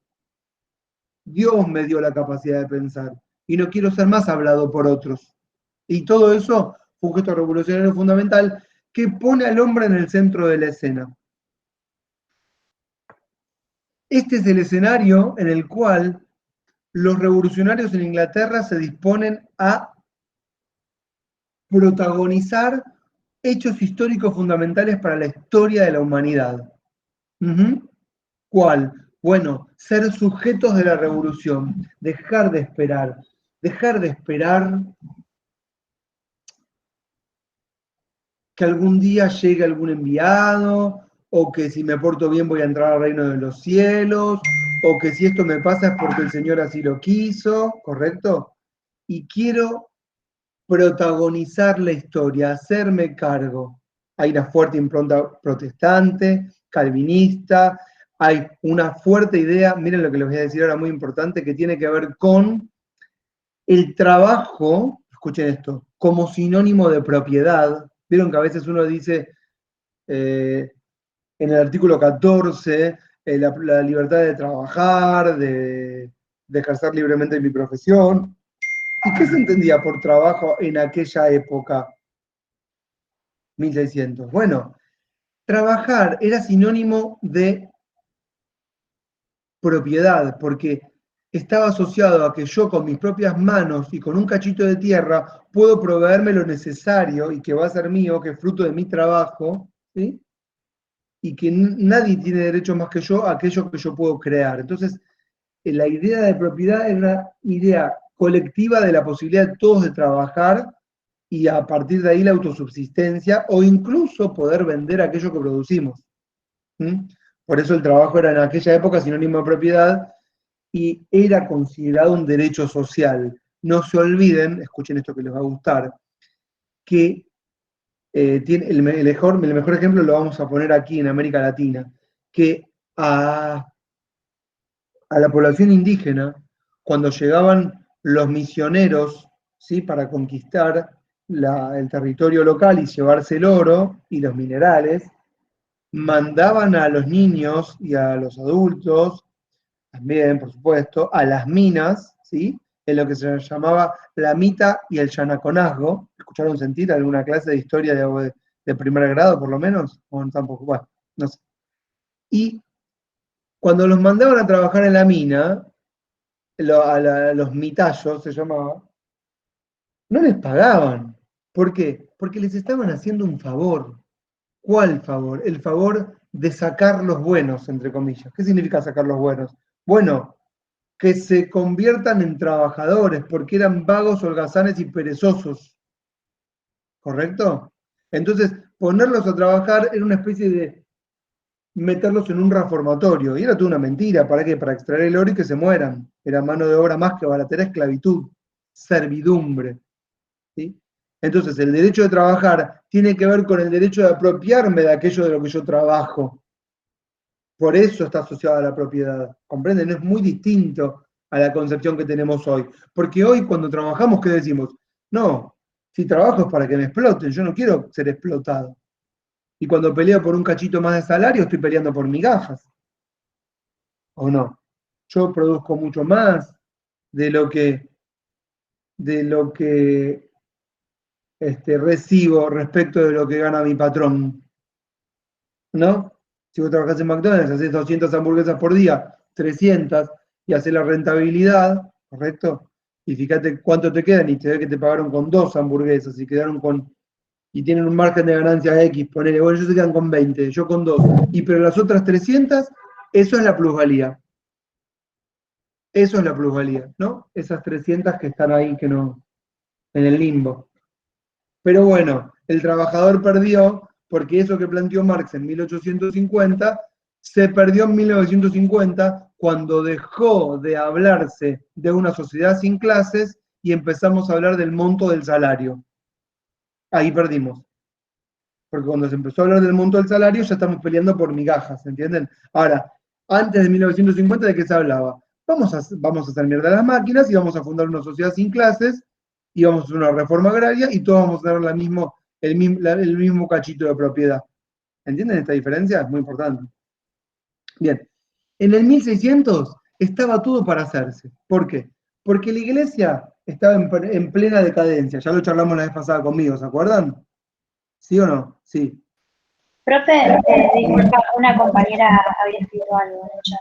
Dios me dio la capacidad de pensar y no quiero ser más hablado por otros. Y todo eso fue un gesto revolucionario fundamental que pone al hombre en el centro de la escena. Este es el escenario en el cual los revolucionarios en Inglaterra se disponen a protagonizar hechos históricos fundamentales para la historia de la humanidad. ¿Cuál? Bueno, ser sujetos de la revolución, dejar de esperar que algún día llegue algún enviado, o que si me porto bien voy a entrar al reino de los cielos, o que si esto me pasa es porque el Señor así lo quiso, ¿correcto? Y quiero protagonizar la historia, hacerme cargo. Hay una fuerte impronta protestante, calvinista, hay una fuerte idea, miren lo que les voy a decir ahora, muy importante, que tiene que ver con el trabajo, escuchen esto, como sinónimo de propiedad. Vieron que a veces uno dice, en el artículo 14, la libertad de trabajar, de ejercer libremente mi profesión. ¿Y qué se entendía por trabajo en aquella época? 1600. Bueno, trabajar era sinónimo de propiedad, porque estaba asociado a que yo con mis propias manos y con un cachito de tierra puedo proveerme lo necesario y que va a ser mío, que es fruto de mi trabajo, ¿sí? Y que nadie tiene derecho más que yo a aquello que yo puedo crear. Entonces, la idea de propiedad es una idea colectiva de la posibilidad de todos de trabajar y a partir de ahí la autosubsistencia o incluso poder vender aquello que producimos. Por eso el trabajo era en aquella época sinónimo de propiedad y era considerado un derecho social. No se olviden, escuchen esto que les va a gustar, que el mejor ejemplo lo vamos a poner aquí en América Latina, que a la población indígena, cuando llegaban los misioneros, ¿sí?, para conquistar el territorio local y llevarse el oro y los minerales, mandaban a los niños y a los adultos, también, por supuesto, a las minas, ¿sí?, en lo que se llamaba la mita y el yanaconazgo. ¿Escucharon sentir alguna clase de historia de primer grado, por lo menos? O tampoco, bueno, no sé. Y cuando los mandaban a trabajar en la mina, los mitayos se llamaba, no les pagaban. ¿Por qué? Porque les estaban haciendo un favor. ¿Cuál favor? El favor de sacar los buenos, entre comillas. ¿Qué significa sacar los buenos? Bueno, que se conviertan en trabajadores, porque eran vagos, holgazanes y perezosos. ¿Correcto? Entonces, ponerlos a trabajar era una especie de meterlos en un reformatorio. Y era toda una mentira. ¿Para qué? Para extraer el oro y que se mueran. Era mano de obra más que baratera, esclavitud, servidumbre. ¿Sí? Entonces, el derecho de trabajar tiene que ver con el derecho de apropiarme de aquello de lo que yo trabajo. Por eso está asociado a la propiedad. ¿Comprenden? Es muy distinto a la concepción que tenemos hoy. Porque hoy cuando trabajamos, ¿qué decimos? No, si trabajo es para que me exploten, yo no quiero ser explotado. Y cuando peleo por un cachito más de salario, estoy peleando por migajas. ¿O no? Yo produzco mucho más de lo que recibo respecto de lo que gana mi patrón. ¿No? Si vos trabajás en McDonald's, haces 200 hamburguesas por día, 300, y haces la rentabilidad, ¿correcto? Y fíjate cuánto te quedan, y te ve que te pagaron con 2 hamburguesas, y quedaron y tienen un margen de ganancia X, ponele, bueno, ellos se quedan con 20, yo con 2, pero las otras 300, eso es la plusvalía. Eso es la plusvalía, ¿no? Esas 300 que están ahí, que no, en el limbo. Pero bueno, el trabajador perdió, porque eso que planteó Marx en 1850, se perdió en 1950, cuando dejó de hablarse de una sociedad sin clases y empezamos a hablar del monto del salario. Ahí perdimos. Porque cuando se empezó a hablar del monto del salario, ya estamos peleando por migajas, ¿entienden? Ahora, antes de 1950, ¿de qué se hablaba? Vamos a hacer mierda a las máquinas y vamos a fundar una sociedad sin clases y vamos a hacer una reforma agraria y todos vamos a tener el mismo cachito de propiedad. ¿Entienden esta diferencia? Es muy importante. Bien, en el 1600 estaba todo para hacerse. ¿Por qué? Porque la iglesia estaba en plena decadencia. Ya lo charlamos la vez pasada conmigo, ¿se acuerdan? ¿Sí o no? Sí. Profe, disculpa, una compañera había escrito algo en el chat.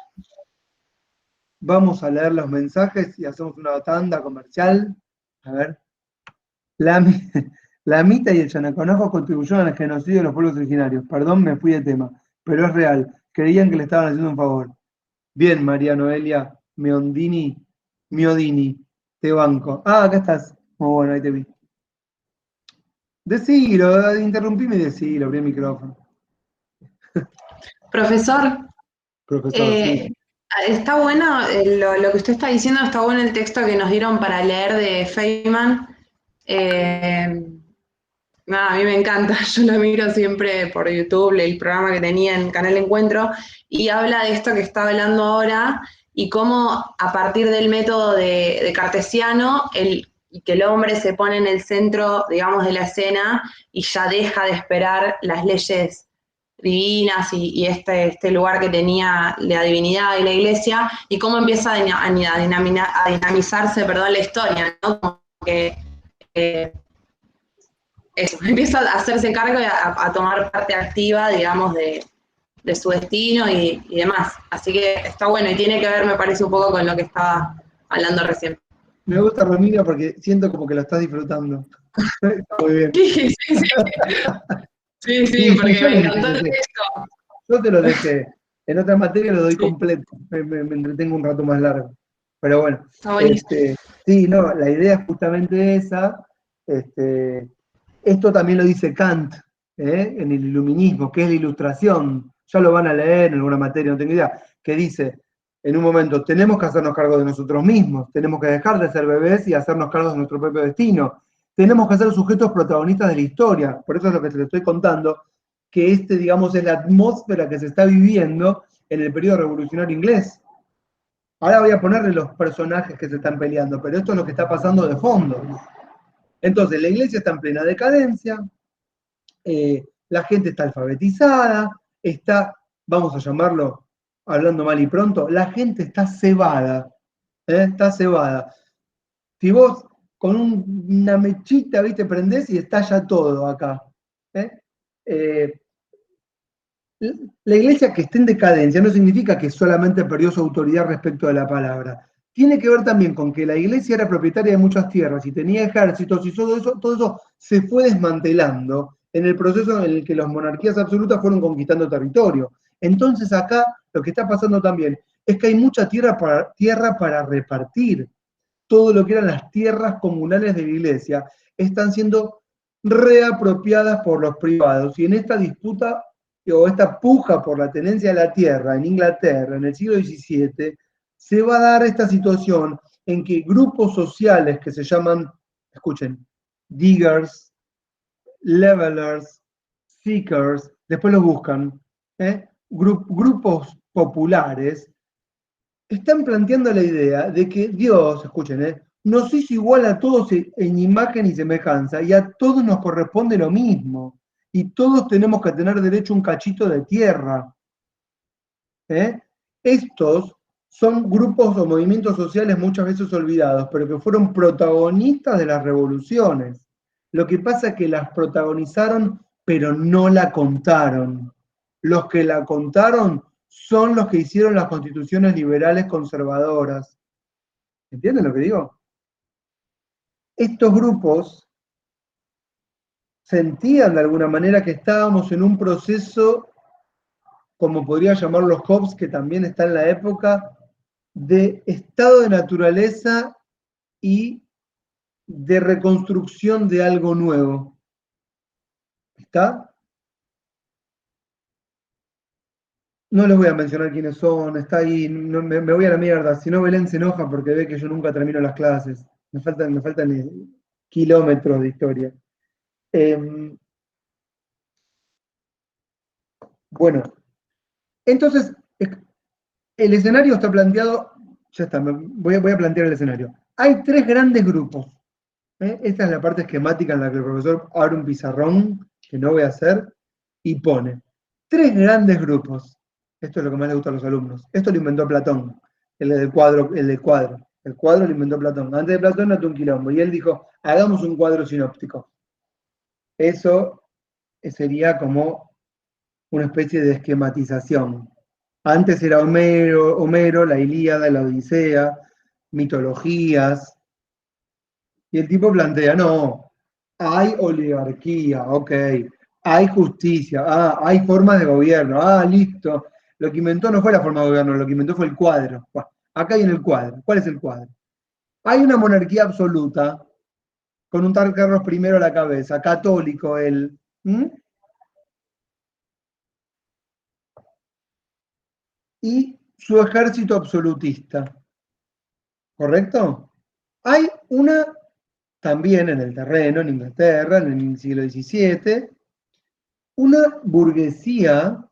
Vamos a leer los mensajes y hacemos una tanda comercial. A ver. La Mita y el Yanaconajo contribuyeron al genocidio de los pueblos originarios. Perdón, me fui de tema, pero es real. Creían que le estaban haciendo un favor. Bien, María Noelia Miodini, te banco. Ah, acá estás. Muy bueno, ahí te vi. Decilo, interrumpime y decilo, abrí el micrófono. Profesor, Profesor, sí. está bueno, lo que usted está diciendo, está bueno el texto que nos dieron para leer de Feynman. A mí me encanta, yo lo miro siempre por YouTube, el programa que tenía en Canal Encuentro, y habla de esto que está hablando ahora, y cómo a partir del método de Cartesiano, que el hombre se pone en el centro, digamos, de la escena, y ya deja de esperar las leyes divinas y este lugar que tenía la divinidad y la iglesia, y cómo empieza a dinamizarse, la historia, ¿no? Como que eso, empieza a hacerse cargo y a tomar parte activa, digamos, de su destino y demás. Así que está bueno y tiene que ver, me parece, un poco con lo que estaba hablando recién. Me gusta, Romina, porque siento como que lo estás disfrutando. Está muy bien. Sí, porque me encantó el texto. Yo te lo dejé. En otra materia lo doy completo. Me entretengo un rato más largo. Pero bueno. Sí, no, la idea es justamente esa. Esto también lo dice Kant, en el iluminismo, que es la ilustración. Ya lo van a leer en alguna materia, no tengo idea. Que dice, en un momento, tenemos que hacernos cargo de nosotros mismos. Tenemos que dejar de ser bebés y hacernos cargo de nuestro propio destino. Tenemos que ser sujetos protagonistas de la historia. Por eso es lo que te estoy contando, que digamos, es la atmósfera que se está viviendo en el periodo revolucionario inglés. Ahora voy a ponerle los personajes que se están peleando, pero esto es lo que está pasando de fondo. Entonces, la iglesia está en plena decadencia, la gente está alfabetizada, vamos a llamarlo, hablando mal y pronto, la gente está cebada, está cebada. Si vos con una mechita, ¿viste? Prendés y estalla todo acá. La iglesia que esté en decadencia no significa que solamente perdió su autoridad respecto de la palabra. Tiene que ver también con que la iglesia era propietaria de muchas tierras y tenía ejércitos y todo eso se fue desmantelando en el proceso en el que las monarquías absolutas fueron conquistando territorio. Entonces acá lo que está pasando también es que hay mucha tierra para repartir. Todo lo que eran las tierras comunales de la iglesia están siendo reapropiadas por los privados, y en esta disputa o esta puja por la tenencia de la tierra en Inglaterra en el siglo XVII, se va a dar esta situación en que grupos sociales que se llaman, escuchen, diggers, levelers, seekers, después lo buscan, grupos populares, están planteando la idea de que Dios, escuchen, nos hizo igual a todos en imagen y semejanza, y a todos nos corresponde lo mismo, y todos tenemos que tener derecho a un cachito de tierra. Estos son grupos o movimientos sociales muchas veces olvidados, pero que fueron protagonistas de las revoluciones. Lo que pasa es que las protagonizaron, pero no la contaron. Los que la contaron son los que hicieron las constituciones liberales conservadoras. ¿Entienden lo que digo? Estos grupos sentían de alguna manera que estábamos en un proceso, como podría llamarlo Hobbes, que también está en la época, de estado de naturaleza y de reconstrucción de algo nuevo. ¿Está? No les voy a mencionar quiénes son, está ahí, no, me voy a la mierda. Si no, Belén se enoja porque ve que yo nunca termino las clases. Me faltan kilómetros de historia. Bueno, entonces, el escenario está planteado, ya está, voy a plantear el escenario. Hay tres grandes grupos. Esta es la parte esquemática en la que el profesor abre un pizarrón, que no voy a hacer, y pone tres grandes grupos. Esto es lo que más le gusta a los alumnos. Esto lo inventó Platón, el cuadro. El cuadro lo inventó Platón. Antes de Platón no tuvo un quilombo, y él dijo, hagamos un cuadro sinóptico. Eso sería como una especie de esquematización. Antes era Homero, la Ilíada, la Odisea, mitologías. Y el tipo plantea, no, hay oligarquía, ok, hay justicia, hay formas de gobierno, listo. Lo que inventó no fue la forma de gobierno, lo que inventó fue el cuadro. Bueno, acá viene el cuadro. ¿Cuál es el cuadro? Hay una monarquía absoluta, con un tal Carlos I a la cabeza, católico él. Y su ejército absolutista. ¿Correcto? Hay una, también en el terreno, en Inglaterra, en el siglo XVII, una burguesía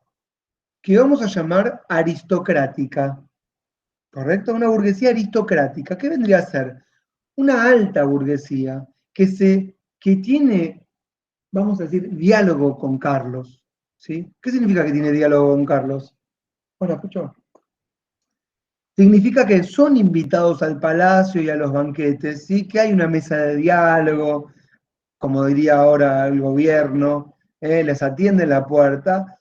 que vamos a llamar aristocrática. ¿Correcto? Una burguesía aristocrática. ¿Qué vendría a ser? Una alta burguesía que tiene, vamos a decir, diálogo con Carlos. ¿Sí? ¿Qué significa que tiene diálogo con Carlos? Bueno, escucho. Significa que son invitados al palacio y a los banquetes, ¿sí? Que hay una mesa de diálogo, como diría ahora el gobierno, les atienden la puerta.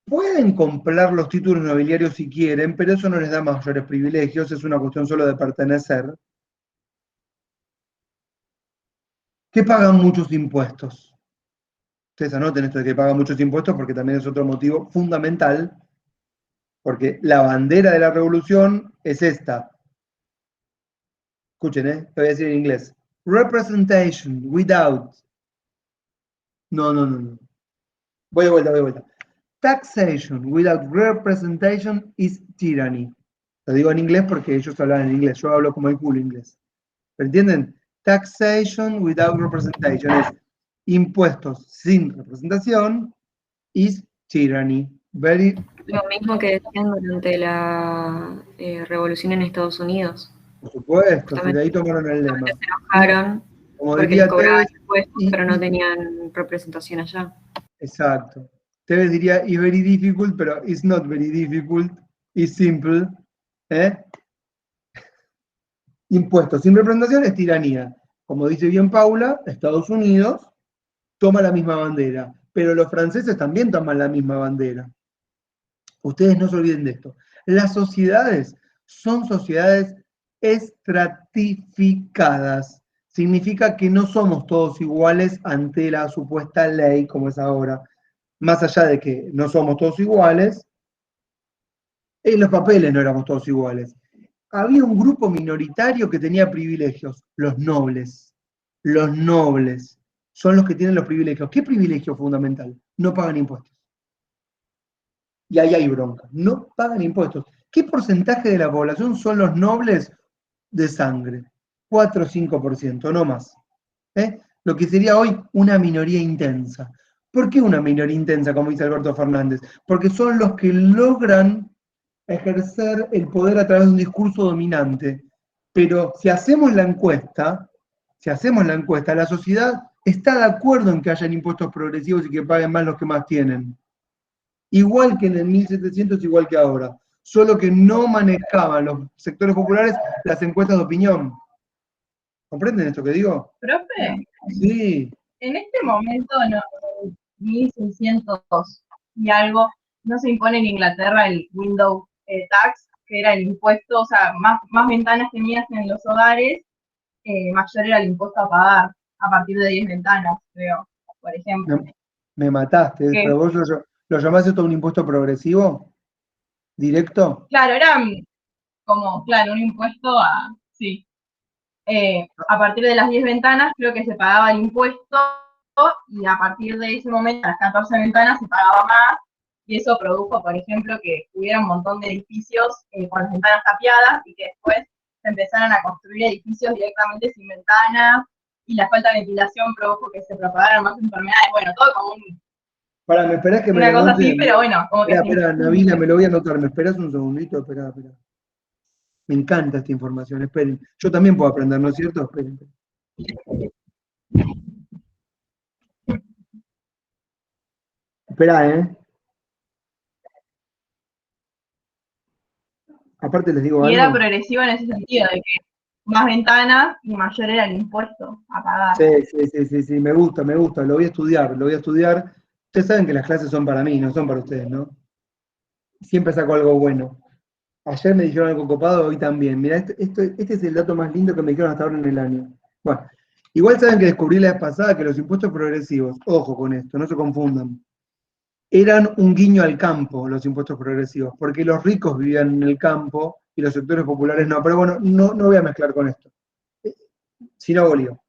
Pueden comprar los títulos nobiliarios si quieren, pero eso no les da mayores privilegios, es una cuestión solo de pertenecer. Que pagan muchos impuestos. Ustedes anoten esto de que pagan muchos impuestos porque también es otro motivo fundamental, porque la bandera de la revolución es esta. Escuchen, te voy a decir en inglés. Representation without. No. Voy de vuelta. Taxation without representation is tyranny. Lo digo en inglés porque ellos hablan en inglés. Yo hablo como el culo inglés. ¿Me entienden? Taxation without representation es impuestos sin representación is tyranny. Lo mismo que decían durante la revolución en Estados Unidos. Por supuesto, si de ahí tomaron el lema. Se enojaron Como porque diría les cobraban Tevez, impuestos, pero no tenían representación allá. Exacto. Tevez diría, it's very difficult, pero it's not very difficult, it's simple. Impuestos sin representación es tiranía. Como dice bien Paula, Estados Unidos toma la misma bandera, pero los franceses también toman la misma bandera. Ustedes no se olviden de esto. Las sociedades son sociedades estratificadas. Significa que no somos todos iguales ante la supuesta ley como es ahora. Más allá de que no somos todos iguales, en los papeles no éramos todos iguales. Había un grupo minoritario que tenía privilegios, los nobles. Los nobles son los que tienen los privilegios. ¿Qué privilegio fundamental? No pagan impuestos. Y ahí hay bronca. No pagan impuestos. ¿Qué porcentaje de la población son los nobles de sangre? 4 o 5%, no más. Lo que sería hoy una minoría intensa. ¿Por qué una minoría intensa, como dice Alberto Fernández? Porque son los que logran ejercer el poder a través de un discurso dominante. Pero si hacemos la encuesta, la sociedad está de acuerdo en que hayan impuestos progresivos y que paguen más los que más tienen. Igual que en el 1700, igual que ahora. Solo que no manejaban los sectores populares las encuestas de opinión. ¿Comprenden esto que digo? Profe, Sí. en este momento, no, 1600 y algo, no se impone en Inglaterra el window tax, que era el impuesto, o sea, más ventanas tenías en los hogares, mayor era el impuesto a pagar, a partir de 10 ventanas, creo, por ejemplo. Me mataste, ¿Qué? pero vos lo llamás esto un impuesto progresivo, directo. Claro, era como, claro, un impuesto a, sí. A partir de las 10 ventanas creo que se pagaba el impuesto y a partir de ese momento, a las 14 ventanas se pagaba más y eso produjo, por ejemplo, que hubiera un montón de edificios con las ventanas tapiadas y que después se empezaran a construir edificios directamente sin ventanas y la falta de ventilación produjo que se propagaran más enfermedades. Bueno, todo como Pará, ¿me esperás que me una lo cosa anote? así, pero bueno, como que... Espera, Nabila, me lo voy a anotar. ¿Me esperás un segundito? Espera. Me encanta esta información, esperen. Yo también puedo aprender, ¿no es cierto? Esperen. Esperá, Aparte les digo Y algo. era progresivo en ese sentido, de que más ventanas y mayor era el impuesto a pagar. Sí, me gusta, lo voy a estudiar. Ustedes saben que las clases son para mí, no son para ustedes, ¿no? siempre saco algo bueno. Ayer me dijeron algo copado, hoy también. Mirá, este es el dato más lindo que me dijeron hasta ahora en el año. Bueno, igual saben que descubrí la vez pasada que los impuestos progresivos, ojo con esto, no se confundan, eran un guiño al campo, los impuestos progresivos, porque los ricos vivían en el campo y los sectores populares no. Pero bueno, no voy a mezclar con esto. Si no, bolío.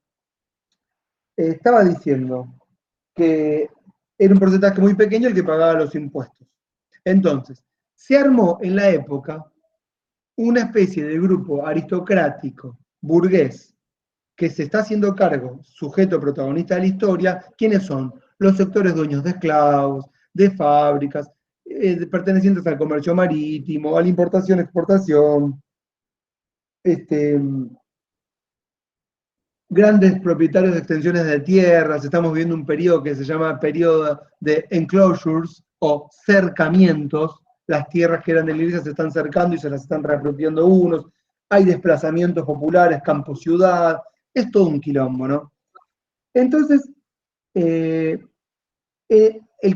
Estaba diciendo que era un porcentaje muy pequeño el que pagaba los impuestos. Entonces, se armó en la época una especie de grupo aristocrático, burgués, que se está haciendo cargo, sujeto protagonista de la historia. ¿Quiénes son? Los sectores dueños de esclavos, de fábricas, pertenecientes al comercio marítimo, a la importación, exportación, grandes propietarios de extensiones de tierras. Estamos viviendo un periodo que se llama periodo de enclosures o cercamientos. Las tierras que eran de la iglesia se están cercando y se las están reapropiando unos. Hay desplazamientos populares, campo-ciudad. Es todo un quilombo, ¿no? Entonces, el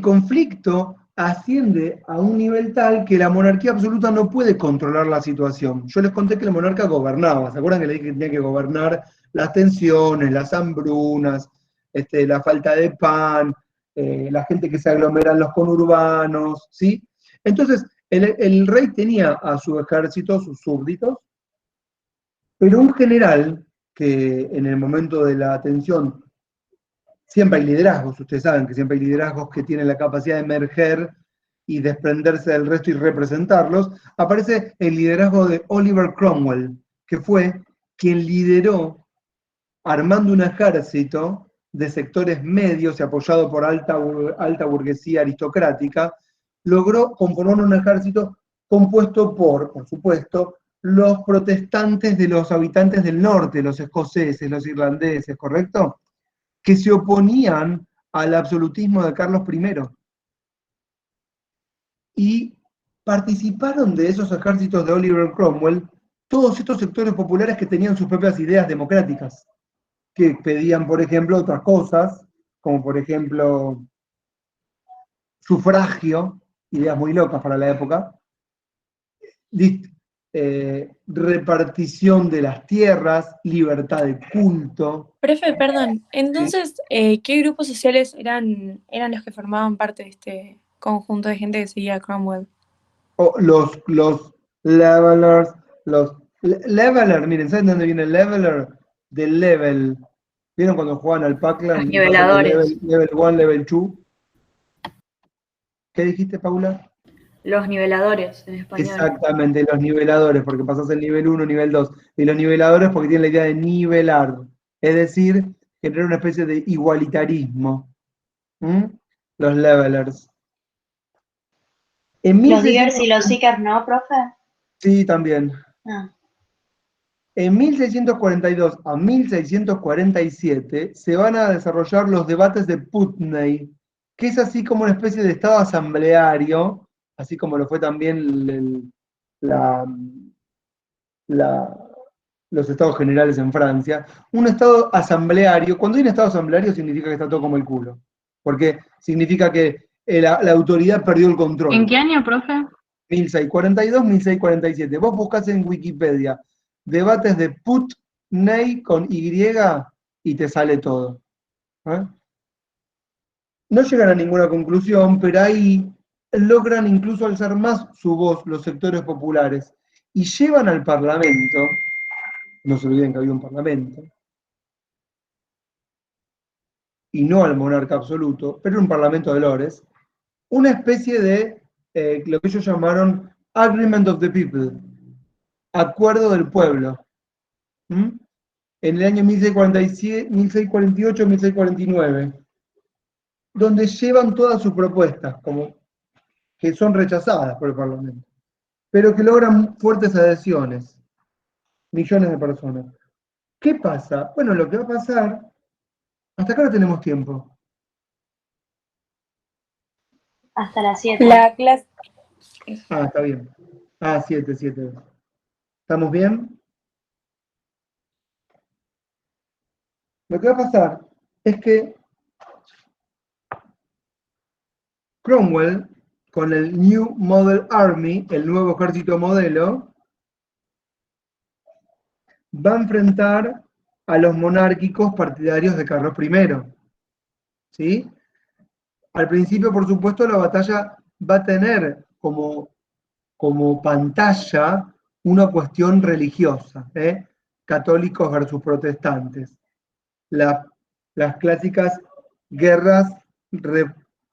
conflicto asciende a un nivel tal que la monarquía absoluta no puede controlar la situación. Yo les conté que la monarca gobernaba. ¿Se acuerdan que le dije que tenía que gobernar las tensiones, las hambrunas, la falta de pan, la gente que se aglomera en los conurbanos, ¿sí? Entonces, el rey tenía a su ejército, sus súbditos, pero un general que en el momento de la tensión, siempre hay liderazgos, ustedes saben que siempre hay liderazgos que tienen la capacidad de emerger y desprenderse del resto y representarlos. Aparece el liderazgo de Oliver Cromwell, que fue quien lideró, armando un ejército de sectores medios y apoyado por alta burguesía aristocrática, logró componer un ejército compuesto por supuesto, los protestantes de los habitantes del norte, los escoceses, los irlandeses, ¿correcto? Que se oponían al absolutismo de Carlos I. Y participaron de esos ejércitos de Oliver Cromwell todos estos sectores populares que tenían sus propias ideas democráticas, que pedían, por ejemplo, otras cosas, como por ejemplo sufragio, ideas muy locas para la época, repartición de las tierras, libertad de culto. Profe, perdón, entonces, ¿qué grupos sociales eran los que formaban parte de este conjunto de gente que seguía a Cromwell? Los levelers, leveler, miren, ¿saben de dónde viene el leveler? Del level. ¿Vieron cuando jugaban al Pac-Lan? Los niveladores. Level 1, level 2. ¿Qué dijiste, Paula? Los niveladores en español. Exactamente, los niveladores, porque pasás el nivel 1, nivel 2. Y los niveladores porque tienen la idea de nivelar. Es decir, generar una especie de igualitarismo. Los levelers. Los divers y los seekers, ¿no, profe? Sí, también. Ah. En 1642 a 1647 se van a desarrollar los debates de Putney, que es así como una especie de estado asambleario, así como lo fue también los estados generales en Francia. Un estado asambleario, cuando hay un estado asambleario significa que está todo como el culo, porque significa que la autoridad perdió el control. ¿En qué año, profe? 1642, 1647. Vos buscás en Wikipedia debates de Putney con Y y te sale todo. No llegan a ninguna conclusión, pero ahí logran incluso alzar más su voz los sectores populares y llevan al Parlamento, no se olviden que había un Parlamento, y no al monarca absoluto, pero un Parlamento de lores, una especie de lo que ellos llamaron Agreement of the People, Acuerdo del Pueblo. En el año 1647, 1648, 1649, donde llevan todas sus propuestas, como que son rechazadas por el Parlamento, pero que logran fuertes adhesiones, millones de personas. ¿Qué pasa? Bueno, lo que va a pasar, hasta acá no tenemos tiempo. Hasta las 7. La clase. Ah, está bien. 7. ¿Estamos bien? Lo que va a pasar es que Cromwell con el New Model Army, el nuevo ejército modelo, va a enfrentar a los monárquicos partidarios de Carlos I. ¿Sí? Al principio, por supuesto, la batalla va a tener como pantalla una cuestión religiosa, católicos versus protestantes. Las clásicas guerras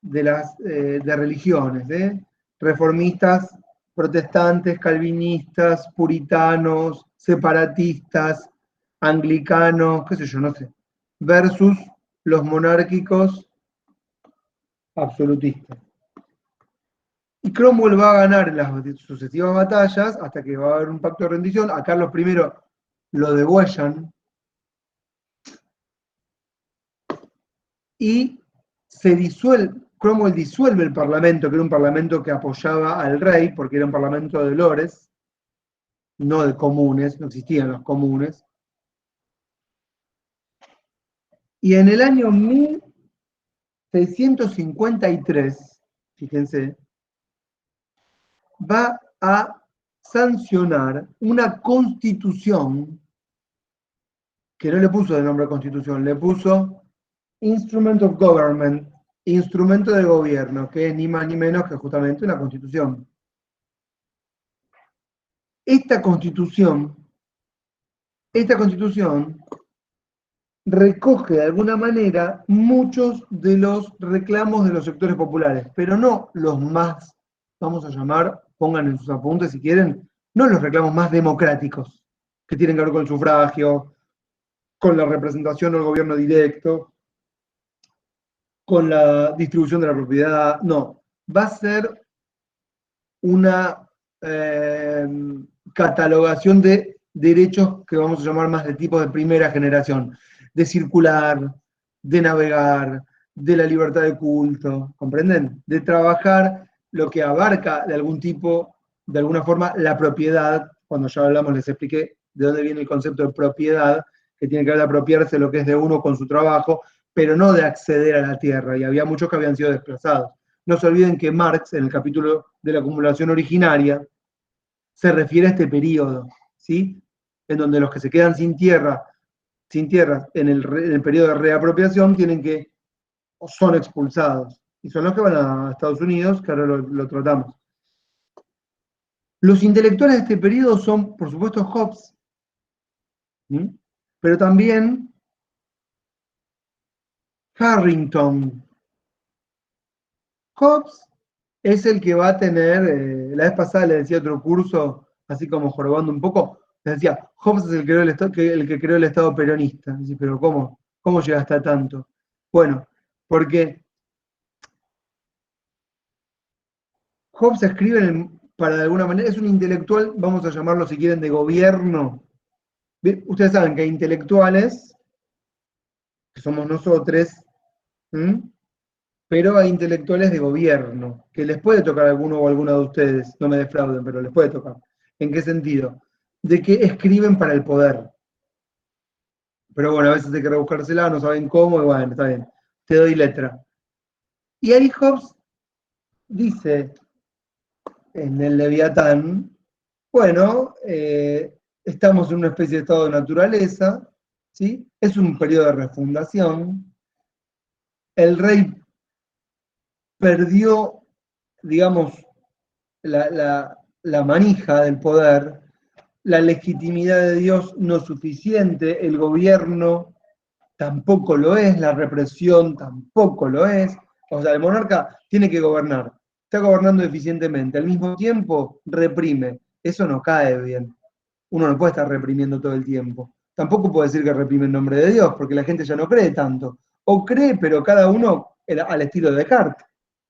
de religiones, reformistas, protestantes, calvinistas, puritanos, separatistas, anglicanos, qué sé yo, no sé, versus los monárquicos absolutistas. Y Cromwell va a ganar en las sucesivas batallas hasta que va a haber un pacto de rendición. A Carlos I lo degüellan y Cromwell disuelve el parlamento, que era un parlamento que apoyaba al rey, porque era un parlamento de lores, no de comunes, no existían los comunes. Y en el año 1653, fíjense, va a sancionar una constitución que no le puso de nombre constitución, le puso Instrument of Government, instrumento de gobierno, que es ni más ni menos que justamente una constitución. Esta constitución recoge de alguna manera muchos de los reclamos de los sectores populares, pero no los más, vamos a llamar, pongan en sus apuntes si quieren, no los reclamos más democráticos, que tienen que ver con el sufragio, con la representación o el gobierno directo, con la distribución de la propiedad, no. Va a ser una catalogación de derechos que vamos a llamar más de tipo de primera generación, de circular, de navegar, de la libertad de culto, ¿comprenden? De trabajar lo que abarca de algún tipo, de alguna forma, la propiedad. Cuando ya hablamos, les expliqué de dónde viene el concepto de propiedad, que tiene que ver de apropiarse lo que es de uno con su trabajo, pero no de acceder a la tierra, y había muchos que habían sido desplazados. No se olviden que Marx, en el capítulo de la acumulación originaria, se refiere a este periodo, ¿sí? En donde los que se quedan sin tierra en el periodo de reapropiación son expulsados, y son los que van a Estados Unidos, que ahora lo tratamos. Los intelectuales de este periodo son, por supuesto, Hobbes, ¿sí? Pero también Harrington. Hobbes es el que va a tener, la vez pasada le decía otro curso, así como jorobando un poco, le decía, Hobbes es el que creó el Estado peronista. Dice, pero ¿cómo llegaste a tanto? Bueno, porque Hobbes escribe para de alguna manera, es un intelectual, vamos a llamarlo si quieren, de gobierno. ¿Bien? Ustedes saben que hay intelectuales, que somos nosotros, pero hay intelectuales de gobierno, que les puede tocar a alguno o alguna de ustedes, no me defrauden, pero les puede tocar. ¿En qué sentido? De que escriben para el poder. Pero bueno, a veces hay que rebuscársela, no saben cómo, y bueno, está bien, te doy letra. Y ahí Hobbes dice, en el Leviatán, bueno, estamos en una especie de estado de naturaleza, ¿sí? Es un periodo de refundación, el rey perdió, digamos, la manija del poder, la legitimidad de Dios no es suficiente, el gobierno tampoco lo es, la represión tampoco lo es. O sea, el monarca tiene que gobernar, está gobernando eficientemente, al mismo tiempo reprime. Eso no cae bien. Uno no puede estar reprimiendo todo el tiempo. Tampoco puede decir que reprime en nombre de Dios, porque la gente ya no cree tanto. O cree, pero cada uno al estilo de Descartes.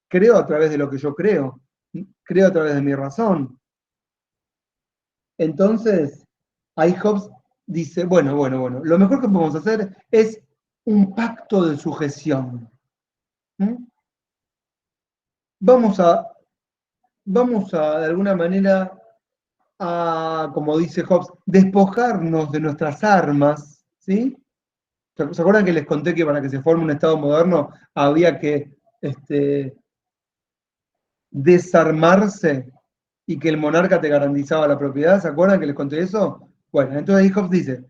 Creo a través de lo que yo creo a través de mi razón. Entonces, ahí Hobbes dice, bueno, lo mejor que podemos hacer es un pacto de sujeción. Vamos a, de alguna manera, como dice Hobbes, despojarnos de nuestras armas, ¿sí? ¿Se acuerdan que les conté que para que se forme un Estado moderno había que desarmarse y que el monarca te garantizaba la propiedad. ¿Se acuerdan que les conté eso? Bueno, entonces ahí Hobbes dice,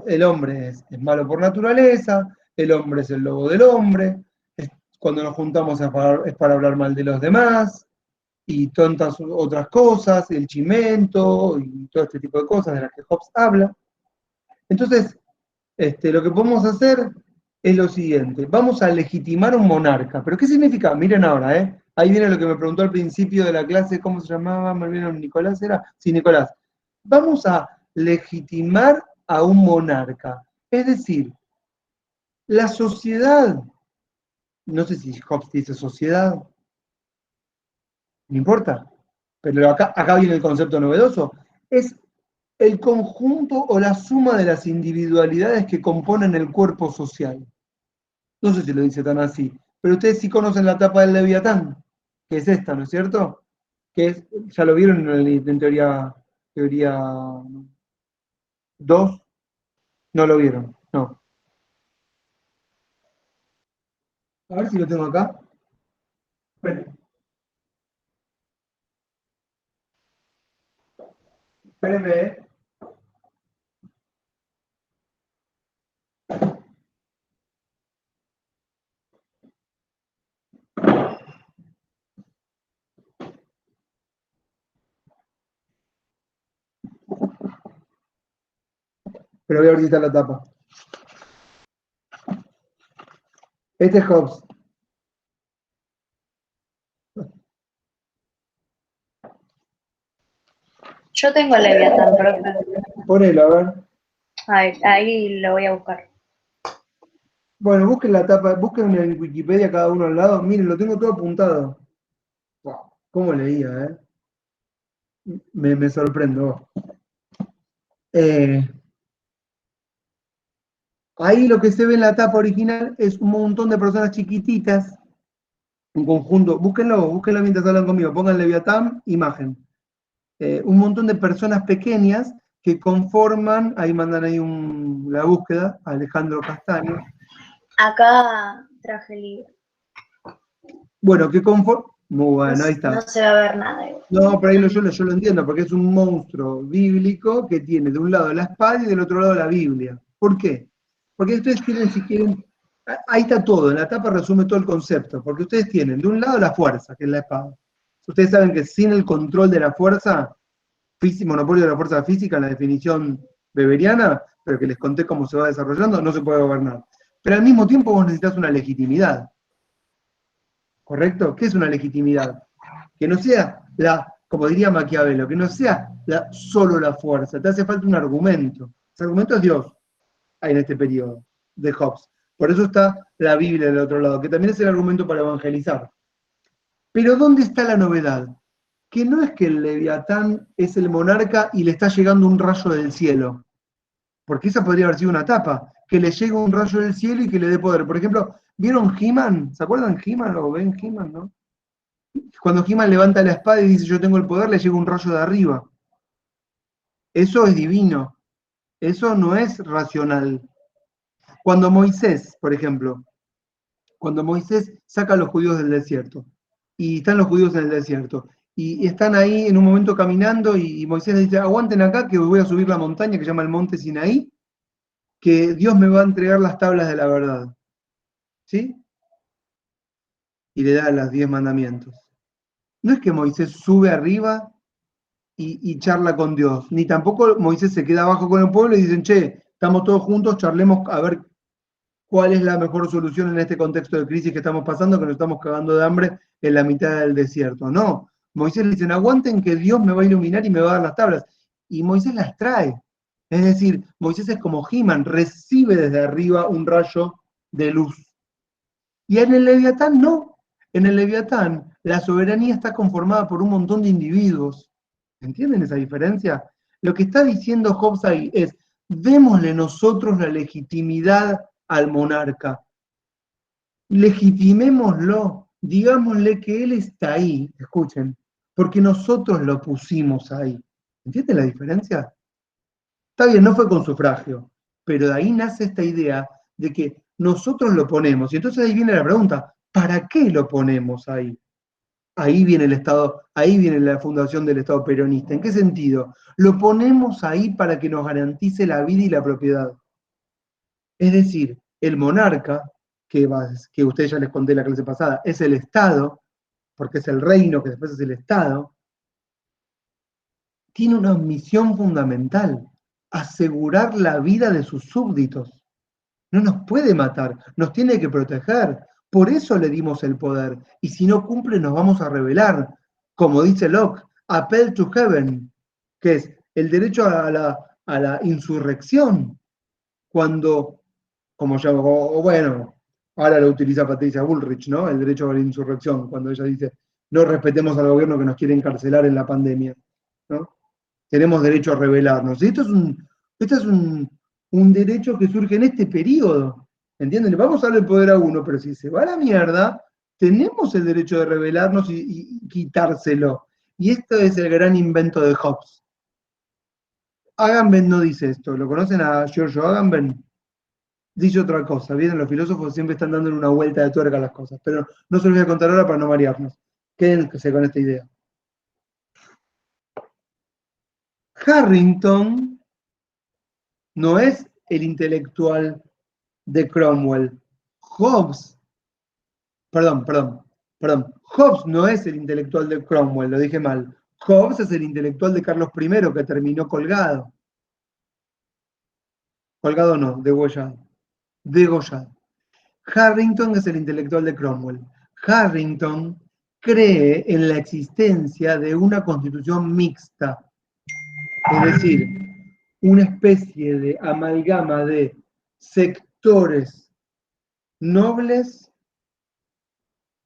el hombre es malo por naturaleza, el hombre es el lobo del hombre, cuando nos juntamos es para hablar mal de los demás, y tantas otras cosas, el chimento, y todo este tipo de cosas de las que Hobbes habla. Entonces, lo que podemos hacer es lo siguiente, vamos a legitimar un monarca. ¿Pero qué significa? Miren ahora, ahí viene lo que me preguntó al principio de la clase, ¿cómo se llamaba? ¿Me olvidaron? ¿Nicolás era? Sí, Nicolás. Vamos a legitimar a un monarca. Es decir, la sociedad, no sé si Hobbes dice sociedad, no importa, pero acá viene el concepto novedoso, es el conjunto o la suma de las individualidades que componen el cuerpo social. No sé si lo dice tan así, pero ustedes sí conocen la tapa del Leviatán, que es esta, ¿no es cierto? Que es, ya lo vieron en teoría 2, no lo vieron, no. A ver si lo tengo acá. Esperen. Espérenme, Pero voy a ver si está la tapa. Este es Hobbes. Yo tengo el Leviatán, profe. Ponelo, a ver. Ahí lo voy a buscar. Bueno, busquen la tapa, busquen en Wikipedia cada uno al lado. Miren, lo tengo todo apuntado. Wow, cómo leía, Me sorprendo. Ahí lo que se ve en la tapa original es un montón de personas chiquititas, un conjunto, búsquenlo mientras hablan conmigo, pongan Leviatán, imagen. Un montón de personas pequeñas que conforman, ahí mandan ahí la búsqueda, Alejandro Castaño. Acá traje el libro. Bueno, que conforman, muy bueno, ahí está. No se va a ver nada. No, pero ahí yo lo entiendo, porque es un monstruo bíblico que tiene de un lado la espada y del otro lado la Biblia. ¿Por qué? Porque ustedes tienen, si quieren, ahí está todo, en la tapa resume todo el concepto, porque ustedes tienen de un lado la fuerza, que es la espada. Ustedes saben que sin el control de la fuerza, monopolio de la fuerza física, en la definición weberiana, pero que les conté cómo se va desarrollando, no se puede gobernar. Pero al mismo tiempo vos necesitas una legitimidad. ¿Correcto? ¿Qué es una legitimidad? Que no sea como diría Maquiavelo, que no sea solo la fuerza, te hace falta un argumento. Ese argumento es Dios, ahí en este periodo de Hobbes. Por eso está la Biblia del otro lado, que también es el argumento para evangelizar. Pero ¿dónde está la novedad? Que no es que el Leviatán es el monarca y le está llegando un rayo del cielo, porque esa podría haber sido una tapa, que le llegue un rayo del cielo y que le dé poder. Por ejemplo, ¿vieron He-Man? ¿Se acuerdan He-Man? ¿O ven He-Man, no? Cuando He-Man levanta la espada y dice yo tengo el poder, le llega un rayo de arriba. Eso es divino. Eso no es racional. Cuando Moisés, por ejemplo, cuando Moisés saca a los judíos del desierto, y están los judíos en el desierto, y están ahí en un momento caminando, y Moisés les dice, aguanten acá que voy a subir la montaña que se llama el monte Sinaí, que Dios me va a entregar las tablas de la verdad. ¿Sí? Y le da los 10 mandamientos. No es que Moisés sube arriba y charla con Dios, ni tampoco Moisés se queda abajo con el pueblo y dicen, che, estamos todos juntos, charlemos a ver cuál es la mejor solución en este contexto de crisis que estamos pasando, que nos estamos cagando de hambre en la mitad del desierto. No, Moisés le dicen, aguanten que Dios me va a iluminar y me va a dar las tablas. Y Moisés las trae. Es decir, Moisés es como He-Man, recibe desde arriba un rayo de luz. Y en el Leviatán no. En el Leviatán la soberanía está conformada por un montón de individuos. ¿Entienden esa diferencia? Lo que está diciendo Hobbes ahí es, démosle nosotros la legitimidad al monarca. Legitimémoslo, digámosle que él está ahí, escuchen, porque nosotros lo pusimos ahí. ¿Entienden la diferencia? Está bien, no fue con sufragio, pero de ahí nace esta idea de que nosotros lo ponemos. Y entonces ahí viene la pregunta, ¿para qué lo ponemos ahí? Ahí viene el Estado, ahí viene la fundación del Estado peronista. ¿En qué sentido? Lo ponemos ahí para que nos garantice la vida y la propiedad. Es decir, el monarca, que ustedes ya les conté en la clase pasada, es el Estado, porque es el reino que después es el Estado, tiene una misión fundamental: asegurar la vida de sus súbditos. No nos puede matar, nos tiene que proteger. Por eso le dimos el poder. Y si no cumple, nos vamos a rebelar. Como dice Locke, appel to heaven, que es el derecho a la insurrección. Cuando, como ya, bueno, ahora lo utiliza Patricia Bullrich, ¿no? El derecho a la insurrección, cuando ella dice, no respetemos al gobierno que nos quiere encarcelar en la pandemia, ¿no? Tenemos derecho a rebelarnos. Y esto es un derecho que surge en este periodo, ¿entienden? Le vamos a darle el poder a uno, pero si se va a la mierda, tenemos el derecho de rebelarnos y quitárselo. Y esto es el gran invento de Hobbes. Agamben no dice esto. ¿Lo conocen a Giorgio Agamben? Dice otra cosa. Vienen los filósofos, siempre están dándole una vuelta de tuerca a las cosas, pero no se los voy a contar ahora para no marearnos. Quédense con esta idea. Harrington no es el intelectual de Cromwell. Hobbes no es el intelectual de Cromwell, lo dije mal. Hobbes es el intelectual de Carlos I, que terminó colgado. Colgado no, degollado. Harrington es el intelectual de Cromwell. Harrington cree en la existencia de una constitución mixta, es decir, una especie de amalgama de sectores nobles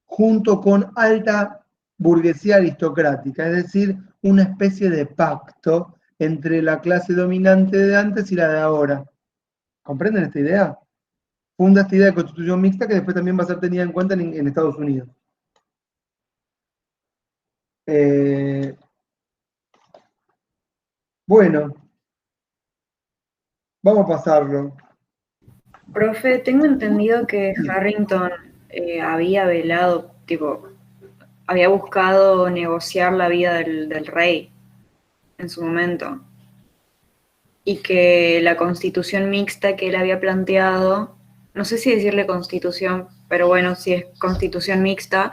junto con alta burguesía aristocrática, es decir, una especie de pacto entre la clase dominante de antes y la de ahora. ¿Comprenden esta idea? Funda esta idea de constitución mixta que después también va a ser tenida en cuenta en Estados Unidos. Bueno, vamos a pasarlo. Profe, tengo entendido que Harrington había velado, tipo, había buscado negociar la vida del rey en su momento. Y que la constitución mixta que él había planteado, no sé si decirle constitución, pero bueno, si es constitución mixta,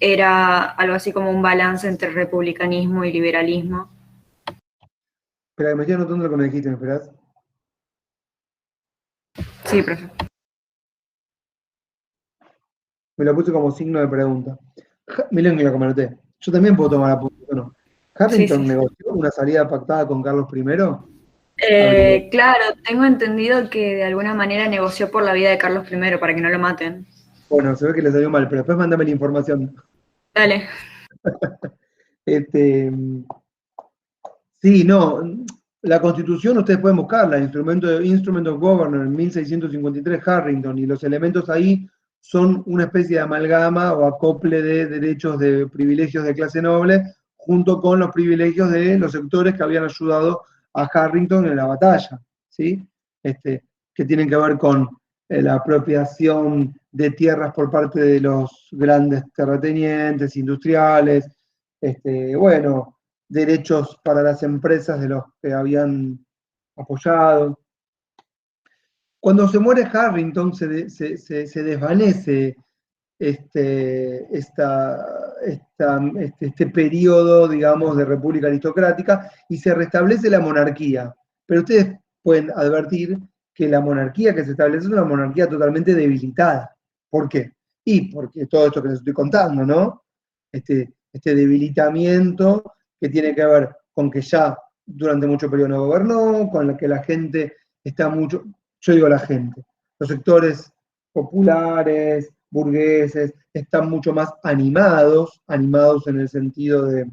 era algo así como un balance entre republicanismo y liberalismo. Espera, que me estoy anotando lo que me dijiste, ¿me esperás? Sí, profe. Me lo puse como signo de pregunta. Miren que lo anoté. Yo también puedo tomar apuntes, ¿o no? ¿Harrington negoció una salida pactada con Carlos I? Claro, tengo entendido que de alguna manera negoció por la vida de Carlos I para que no lo maten. Bueno, se ve que le salió mal, pero después mándame la información. Dale. Sí, no, la Constitución ustedes pueden buscarla, Instrument of Government, 1653, Harrington, y los elementos ahí son una especie de amalgama o acople de derechos de privilegios de clase noble, junto con los privilegios de los sectores que habían ayudado a Harrington en la batalla, ¿sí? Que tienen que ver con la apropiación de tierras por parte de los grandes terratenientes, industriales, bueno, derechos para las empresas de los que habían apoyado. Cuando se muere Harrington se desvanece este periodo, digamos, de república aristocrática y se restablece la monarquía. Pero ustedes pueden advertir que la monarquía que se establece es una monarquía totalmente debilitada. ¿Por qué? Y porque todo esto que les estoy contando, ¿no? Este debilitamiento que tiene que ver con que ya durante mucho periodo no gobernó, con la que la gente está mucho, yo digo la gente, los sectores populares, burgueses, están mucho más animados en el sentido de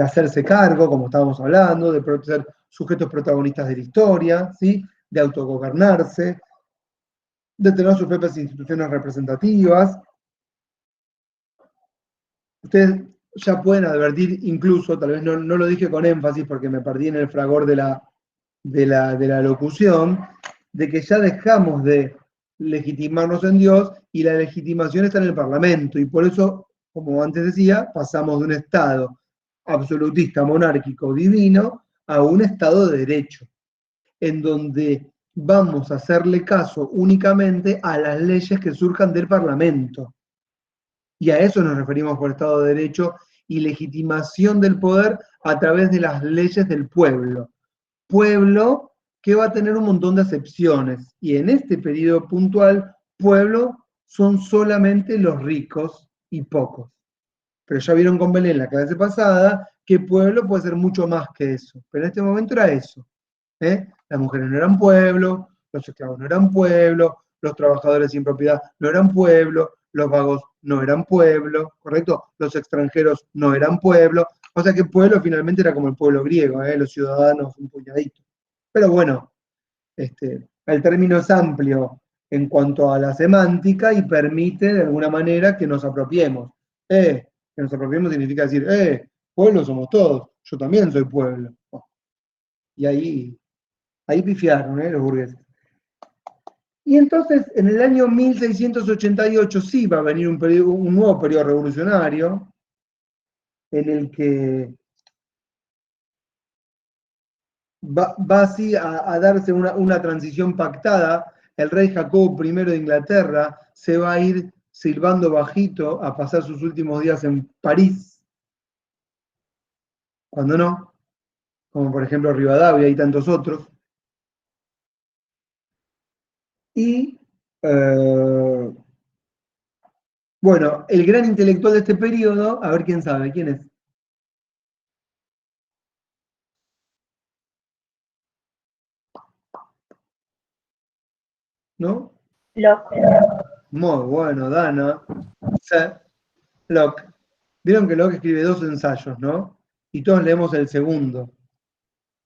hacerse cargo, como estábamos hablando, de ser sujetos protagonistas de la historia, ¿sí? De autogobernarse, de tener sus propias instituciones representativas. Ustedes ya pueden advertir, incluso, tal vez no lo dije con énfasis porque me perdí en el fragor de la locución, de que ya dejamos de legitimarnos en Dios y la legitimación está en el Parlamento, y por eso como antes decía, pasamos de un Estado absolutista, monárquico, divino, a un Estado de derecho, en donde vamos a hacerle caso únicamente a las leyes que surjan del Parlamento. Y a eso nos referimos por Estado de Derecho y legitimación del poder a través de las leyes del pueblo. Pueblo que va a tener un montón de acepciones. Y en este periodo puntual, pueblo son solamente los ricos y pocos. Pero ya vieron con Belén la clase pasada que pueblo puede ser mucho más que eso. Pero en este momento era eso. Las mujeres no eran pueblo, los esclavos no eran pueblo, los trabajadores sin propiedad no eran pueblo, los vagos no eran pueblo, ¿correcto? Los extranjeros no eran pueblo. O sea que pueblo finalmente era como el pueblo griego, los ciudadanos un puñadito. Pero bueno, el término es amplio en cuanto a la semántica y permite de alguna manera que nos apropiemos. Que nos apropiemos significa decir, pueblo somos todos, yo también soy pueblo. Y ahí pifiaron los burgueses. Y entonces, en el año 1688 sí va a venir un nuevo periodo revolucionario, en el que va así a darse una transición pactada. El rey Jacobo I de Inglaterra se va a ir silbando bajito a pasar sus últimos días en París, cuando no, como por ejemplo Rivadavia y tantos otros. Y bueno, el gran intelectual de este periodo, a ver quién sabe, ¿quién es? ¿No? Locke. Muy bueno, Dana. Locke. Vieron que Locke escribe 2 ensayos, ¿no? Y todos leemos el segundo.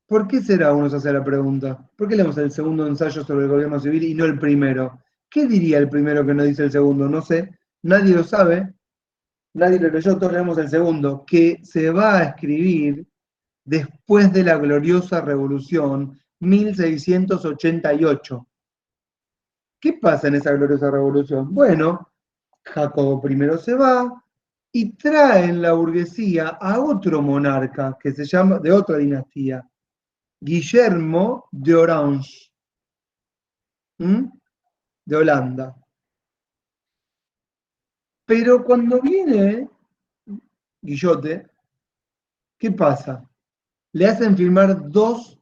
¿Por qué será? Uno se hace la pregunta. ¿Por qué leemos el segundo ensayo sobre el gobierno civil y no el primero? ¿Qué diría el primero que no dice el segundo? No sé. Nadie lo sabe. Nadie lo leyó, todos leemos el segundo, que se va a escribir después de la gloriosa revolución 1688. ¿Qué pasa en esa gloriosa revolución? Bueno, Jacobo I se va y trae en la burguesía a otro monarca que se llama, de otra dinastía, Guillermo de Orange, de Holanda. Pero cuando viene Guillote, ¿qué pasa? Le hacen firmar 2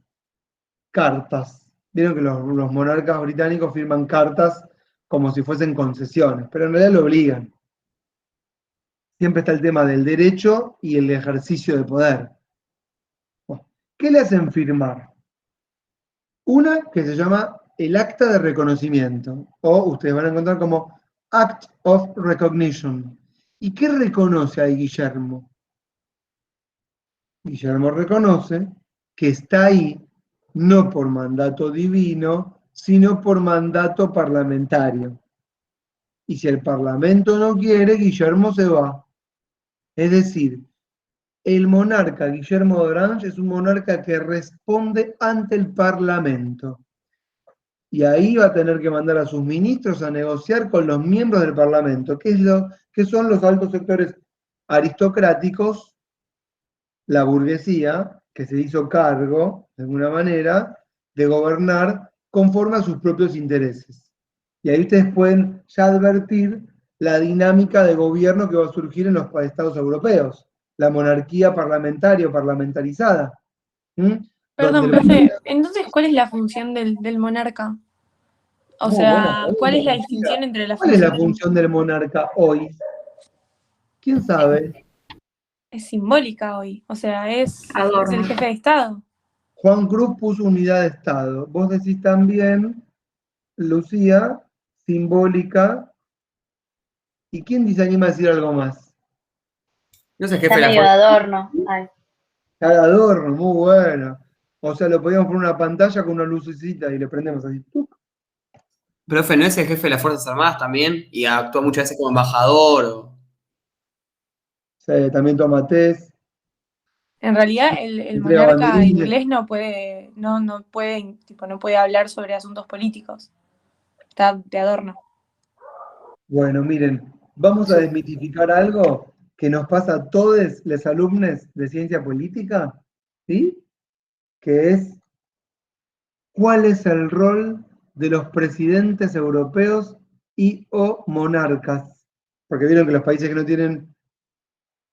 cartas. Vieron que los monarcas británicos firman cartas como si fuesen concesiones, pero en realidad lo obligan. Siempre está el tema del derecho y el ejercicio de poder. ¿Qué le hacen firmar? Una que se llama el acta de reconocimiento, o ustedes van a encontrar como Act of Recognition. ¿Y qué reconoce ahí Guillermo? Guillermo reconoce que está ahí no por mandato divino, sino por mandato parlamentario. Y si el Parlamento no quiere, Guillermo se va. Es decir, el monarca Guillermo de Orange es un monarca que responde ante el Parlamento. Y ahí va a tener que mandar a sus ministros a negociar con los miembros del Parlamento, que son los altos sectores aristocráticos, la burguesía, que se hizo cargo, de alguna manera, de gobernar conforme a sus propios intereses. Y ahí ustedes pueden ya advertir la dinámica de gobierno que va a surgir en los estados europeos, la monarquía parlamentaria o parlamentarizada. Perdón, profe, entonces, ¿cuál es la función del monarca? O sea, ¿cuál es la distinción entre la función? ¿Cuál es la función función del monarca hoy? ¿Quién sabe? Es simbólica hoy, o sea, es Adorno. el jefe de Estado. Juan Cruz puso unidad de Estado. Vos decís también, Lucía, simbólica. ¿Y quién se anima a decir algo más? No sé, jefe Está de la medio fuerza. adorno. Ay. Cada adorno, muy bueno. O sea, lo podíamos poner en una pantalla con una lucecita y le prendemos así. Profe, ¿no es el jefe de las Fuerzas Armadas también? Y actúa muchas veces como embajador. Sí, también toma test. En realidad, el Entrega monarca banderines. inglés no puede hablar sobre asuntos políticos. Está de adorno. Bueno, miren, vamos a desmitificar algo que nos pasa a todos los alumnos de ciencia política, ¿sí? Que es, ¿cuál es el rol de los presidentes europeos y o monarcas? Porque vieron que los países que no tienen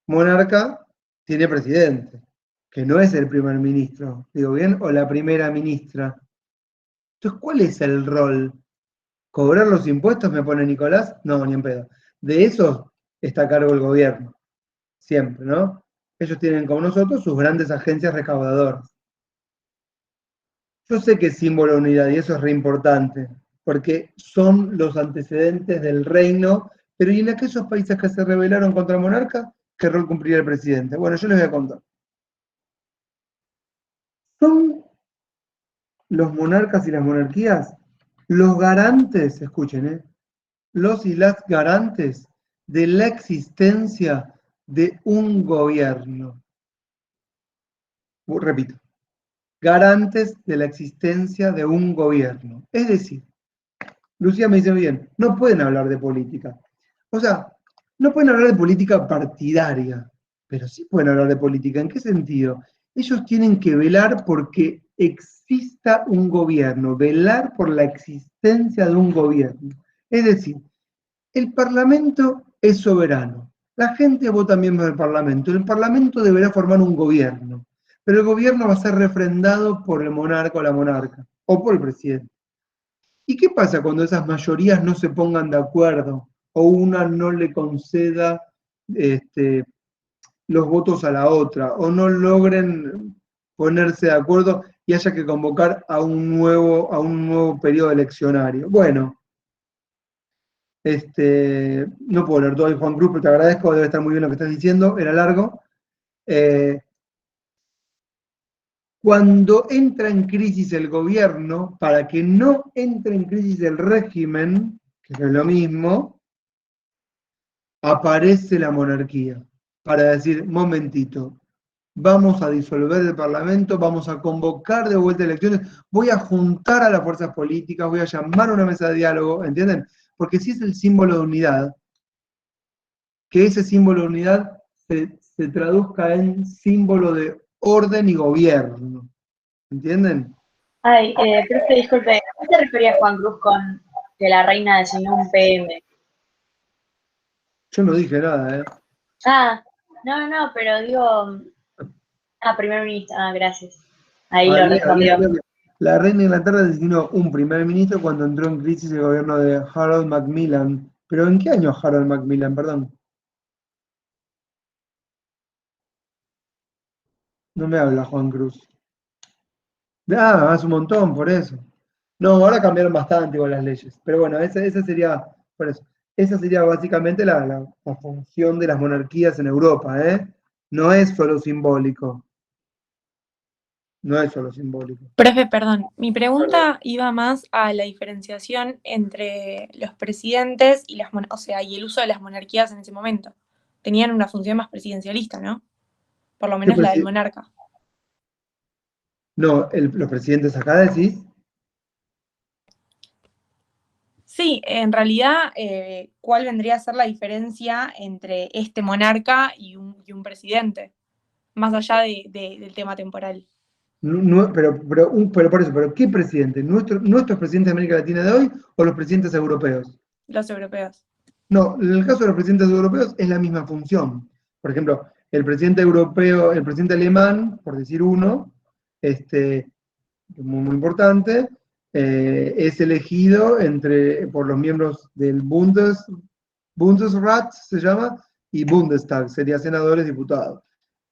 monarca, tiene presidente, que no es el primer ministro, digo bien, o la primera ministra. Entonces, ¿cuál es el rol? ¿Cobrar los impuestos, me pone Nicolás? No, ni en pedo. De eso está a cargo el gobierno, siempre, ¿no? Ellos tienen como nosotros sus grandes agencias recaudadoras. Yo sé que es símbolo de unidad y eso es re importante, porque son los antecedentes del reino, pero ¿y en aquellos países que se rebelaron contra el monarca? ¿Qué rol cumplía el presidente? Bueno, yo les voy a contar. Son los monarcas y las monarquías los garantes, escuchen, los y las garantes de la existencia de un gobierno. Repito, garantes de la existencia de un gobierno. Es decir, Lucía me dice bien, no pueden hablar de política. O sea, no pueden hablar de política partidaria, pero sí pueden hablar de política. ¿En qué sentido? Ellos tienen que velar porque exista un gobierno, velar por la existencia de un gobierno. Es decir, el Parlamento es soberano. La gente vota miembros del Parlamento. El Parlamento deberá formar un gobierno, pero el gobierno va a ser refrendado por el monarca o la monarca, o por el presidente. ¿Y qué pasa cuando esas mayorías no se pongan de acuerdo o una no le conceda los votos a la otra o no logren ponerse de acuerdo y haya que convocar a un nuevo periodo eleccionario? Bueno, no puedo leer todo el Juan Cruz, pero te agradezco, debe estar muy bien lo que estás diciendo, era largo. Cuando entra en crisis el gobierno, para que no entre en crisis el régimen, que no es lo mismo, aparece la monarquía, para decir, momentito, vamos a disolver el Parlamento, vamos a convocar de vuelta elecciones, voy a juntar a las fuerzas políticas, voy a llamar a una mesa de diálogo, ¿entienden? Porque si es el símbolo de unidad, que ese símbolo de unidad se traduzca en símbolo de orden y gobierno. ¿Entienden? Ay, profe, disculpe, ¿a qué te refería Juan Cruz con que la reina designó un PM? Yo no dije nada, ¿eh? Ah, no, pero digo... Ah, primer ministro, gracias. Ahí lo respondió. La reina de Inglaterra designó un primer ministro cuando entró en crisis el gobierno de Harold Macmillan. ¿Pero en qué año Harold Macmillan, perdón? No me habla Juan Cruz. Hace un montón, por eso. No, ahora cambiaron bastante igual las leyes. Pero bueno, esa sería, por eso. Esa sería básicamente la función de las monarquías en Europa, ¿eh? No es solo simbólico. No es solo simbólico. Profe, perdón, mi pregunta iba más a la diferenciación entre los presidentes y y el uso de las monarquías en ese momento. Tenían una función más presidencialista, ¿no? Por lo menos la del monarca. No, los presidentes acá decís. Sí, en realidad, ¿cuál vendría a ser la diferencia entre este monarca y un presidente? Más allá del tema temporal. No, pero por eso, ¿pero qué presidente? ¿Nuestros presidentes de América Latina de hoy o los presidentes europeos? Los europeos. No, en el caso de los presidentes europeos es la misma función. Por ejemplo, el presidente europeo, el presidente alemán, por decir uno, muy importante, es elegido por los miembros del Bundesrat, se llama, y Bundestag, sería senadores, diputados.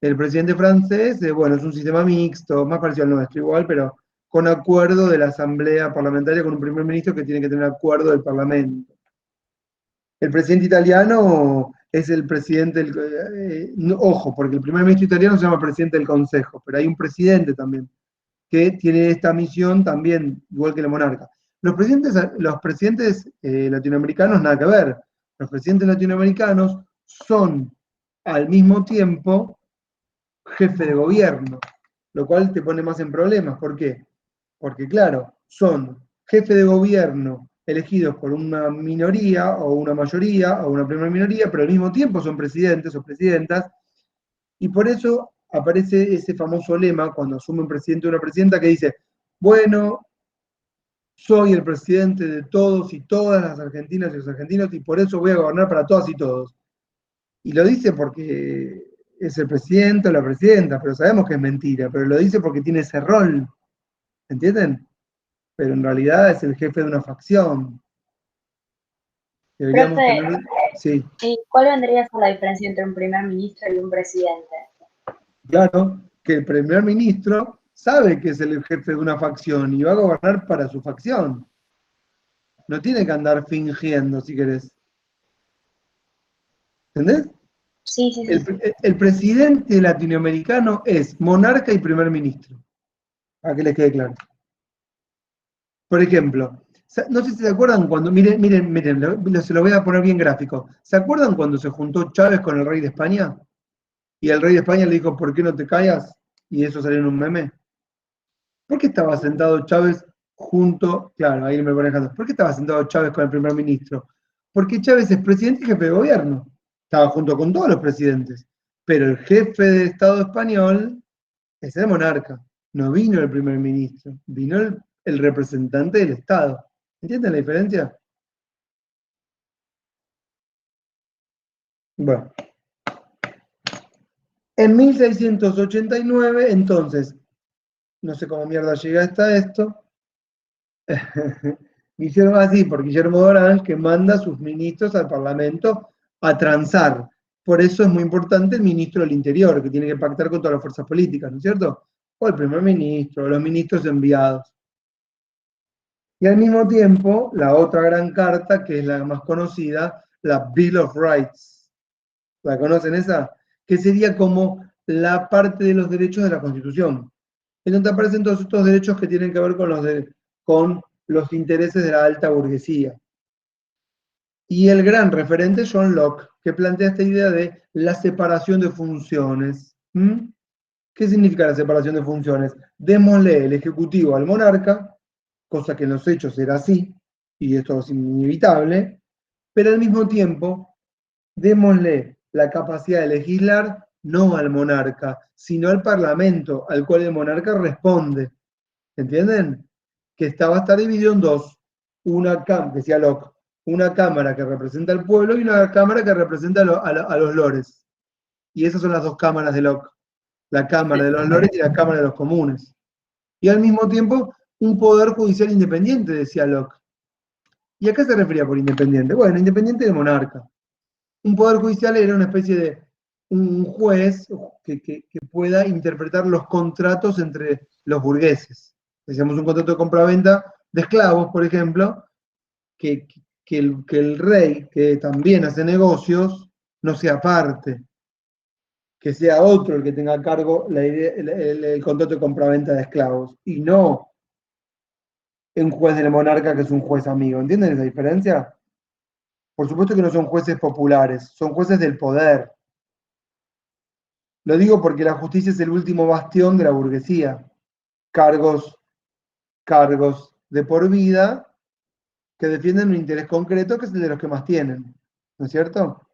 El presidente francés, bueno, es un sistema mixto, más parecido al nuestro igual, pero con acuerdo de la Asamblea Parlamentaria, con un primer ministro que tiene que tener acuerdo del Parlamento. El presidente italiano es el presidente, ojo, porque el primer ministro italiano se llama presidente del Consejo, pero hay un presidente también, que tiene esta misión también, igual que el monarca. Los presidentes latinoamericanos, nada que ver. Los presidentes latinoamericanos son al mismo tiempo jefe de gobierno, lo cual te pone más en problemas. ¿Por qué? Porque claro, son jefe de gobierno elegidos por una minoría o una mayoría o una primera minoría, pero al mismo tiempo son presidentes o presidentas, y por eso aparece ese famoso lema cuando asume un presidente o una presidenta que dice, bueno, soy el presidente de todos y todas las argentinas y los argentinos y por eso voy a gobernar para todas y todos. Y lo dice porque es el presidente o la presidenta, pero sabemos que es mentira, pero lo dice porque tiene ese rol, ¿entienden? Pero en realidad es el jefe de una facción. Deberíamos Profe, tener... Sí, ¿y cuál vendría a ser la diferencia entre un primer ministro y un presidente? claro, que el primer ministro sabe que es el jefe de una facción y va a gobernar para su facción. No tiene que andar fingiendo, si querés. ¿Entendés? Sí, sí, sí. El presidente latinoamericano es monarca y primer ministro. Para que les quede claro. Por ejemplo, no sé si se acuerdan cuando, miren, se lo voy a poner bien gráfico. ¿Se acuerdan cuando se juntó Chávez con el rey de España? Y el rey de España le dijo, ¿por qué no te callas? Y eso salió en un meme. ¿Por qué estaba sentado Chávez junto, claro, ahí me ponen ¿por qué estaba sentado Chávez con el primer ministro? Porque Chávez es presidente y jefe de gobierno. Estaba junto con todos los presidentes. Pero el jefe de Estado español es el monarca. No vino el primer ministro, vino el representante del Estado. ¿Entienden la diferencia? Bueno. En 1689, entonces, no sé cómo mierda llega hasta esto, por Guillermo Dorange, que manda a sus ministros al Parlamento a transar. Por eso es muy importante el ministro del Interior, que tiene que pactar con todas las fuerzas políticas, ¿no es cierto? O el primer ministro, o los ministros enviados. Y al mismo tiempo, la otra gran carta, que es la más conocida, la Bill of Rights. ¿La conocen esa? Que sería como la parte de los derechos de la Constitución. En donde aparecen todos estos derechos que tienen que ver con los intereses de la alta burguesía. Y el gran referente es John Locke, que plantea esta idea de la separación de funciones. ¿Qué significa la separación de funciones? Démosle el ejecutivo al monarca, cosa que en los hechos era así, y esto es inevitable, pero al mismo tiempo, démosle la capacidad de legislar no al monarca, sino al parlamento, al cual el monarca responde. ¿Entienden? Que va a estar dividido en dos. Decía Locke, una cámara que representa al pueblo y una cámara que representa a los lores. Y esas son las dos cámaras de Locke. La Cámara de los Lores y la Cámara de los Comunes. Y al mismo tiempo, un poder judicial independiente, decía Locke. ¿Y a qué se refería por independiente? Bueno, independiente del monarca. Un poder judicial era una especie de un juez que pueda interpretar los contratos entre los burgueses. Decíamos un contrato de compraventa de esclavos, por ejemplo, que el rey, que también hace negocios, no sea parte. Que sea otro el que tenga a cargo el contrato de compraventa de esclavos, y no un juez del monarca que es un juez amigo. ¿Entienden esa diferencia? Por supuesto que no son jueces populares, son jueces del poder. Lo digo porque la justicia es el último bastión de la burguesía. Cargos de por vida que defienden un interés concreto que es el de los que más tienen. ¿No es cierto?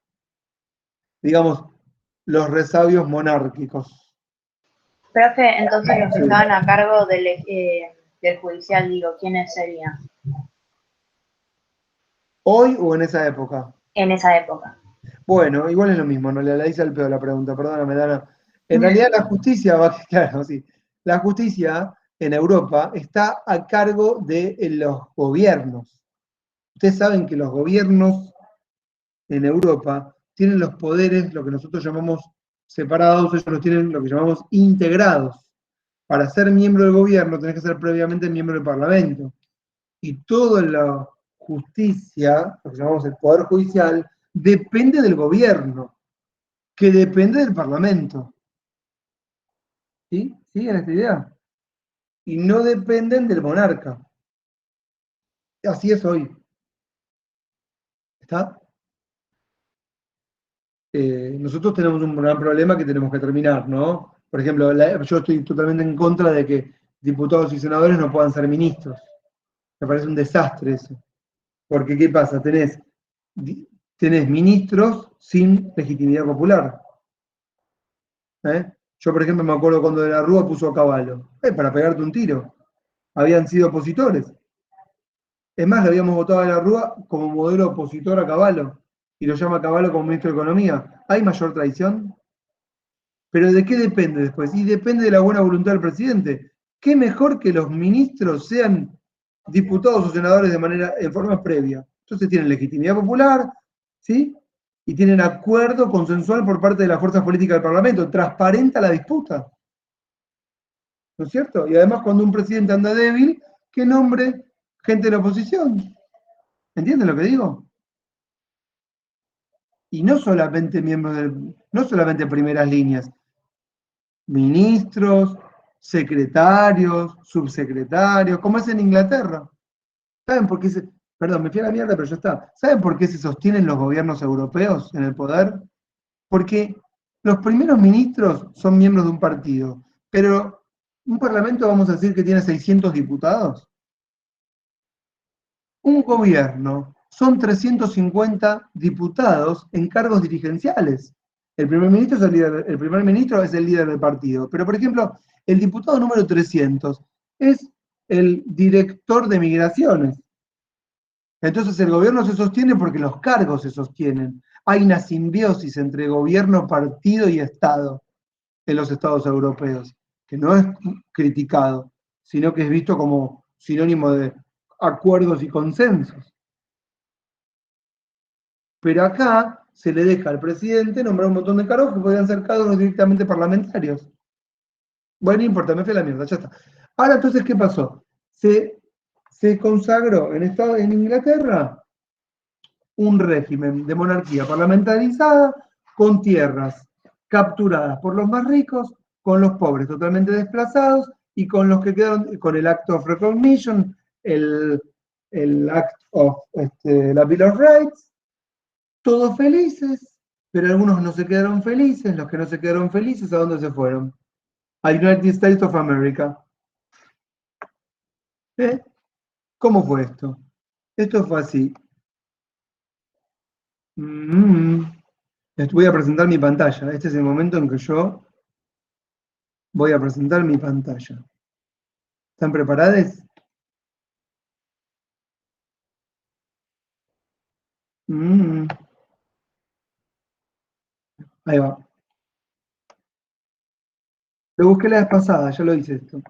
Digamos, los resabios monárquicos. Profe, entonces los que estaban a cargo del judicial, digo, ¿quiénes serían? ¿Hoy o en esa época? En esa época. Bueno, igual es lo mismo, no le hice al pedo la pregunta, perdóname, Dana. En realidad la justicia, claro, sí, la justicia en Europa está a cargo de los gobiernos. Ustedes saben que los gobiernos en Europa tienen los poderes, lo que nosotros llamamos separados, ellos los tienen lo que llamamos integrados. Para ser miembro del gobierno tenés que ser previamente miembro del Parlamento. Y toda la justicia, lo que llamamos el poder judicial, depende del gobierno, que depende del Parlamento. ¿Sí? ¿Siguen esta idea? Y no dependen del monarca. Así es hoy. ¿Está? Nosotros tenemos un gran problema que tenemos que terminar, ¿no? Por ejemplo, yo estoy totalmente en contra de que diputados y senadores no puedan ser ministros. Me parece un desastre eso. Porque, ¿qué pasa? Tenés ministros sin legitimidad popular. Yo, por ejemplo, me acuerdo cuando de la Rúa puso a Cavallo, para pegarte un tiro. Habían sido opositores. Es más, le habíamos votado a la Rúa como modelo opositor a Cavallo. Y lo llama Cavallo como ministro de Economía. ¿Hay mayor traición? ¿Pero de qué depende después? Y depende de la buena voluntad del presidente. ¿Qué mejor que los ministros sean diputados o senadores en forma previa? Entonces tienen legitimidad popular, ¿sí? Y tienen acuerdo consensual por parte de las fuerzas políticas del Parlamento. Transparenta la disputa. ¿No es cierto? Y además, cuando un presidente anda débil, que nombre gente de la oposición. ¿Entienden lo que digo? Y no solamente no solamente primeras líneas, ministros, secretarios, subsecretarios, como es en Inglaterra. ¿Saben por qué perdón, me fui a la mierda, pero ya está. ¿Saben por qué se sostienen los gobiernos europeos en el poder? Porque los primeros ministros son miembros de un partido, pero un parlamento, vamos a decir que tiene 600 diputados. Un gobierno son 350 diputados en cargos dirigenciales. El primer ministro es el líder del partido. Pero, por ejemplo, el diputado número 300 es el director de migraciones. Entonces el gobierno se sostiene porque los cargos se sostienen. Hay una simbiosis entre gobierno, partido y Estado en los estados europeos, que no es criticado, sino que es visto como sinónimo de acuerdos y consensos. Pero acá se le deja al presidente nombrar un montón de cargos que podrían ser cargos directamente parlamentarios. Bueno, no importa, me fui a la mierda, ya está. Ahora, entonces, ¿qué pasó? Se consagró en Inglaterra un régimen de monarquía parlamentarizada con tierras capturadas por los más ricos, con los pobres totalmente desplazados y con los que quedaron, con el Act of Recognition, el Act of la Bill of Rights, todos felices, pero algunos no se quedaron felices. Los que no se quedaron felices, ¿a dónde se fueron? A United States of America. ¿Cómo fue esto? Esto fue así. Les voy a presentar mi pantalla. Este es el momento en que yo voy a presentar mi pantalla. ¿Están preparados? Ahí va. Lo busqué la vez pasada, ya lo hice esto.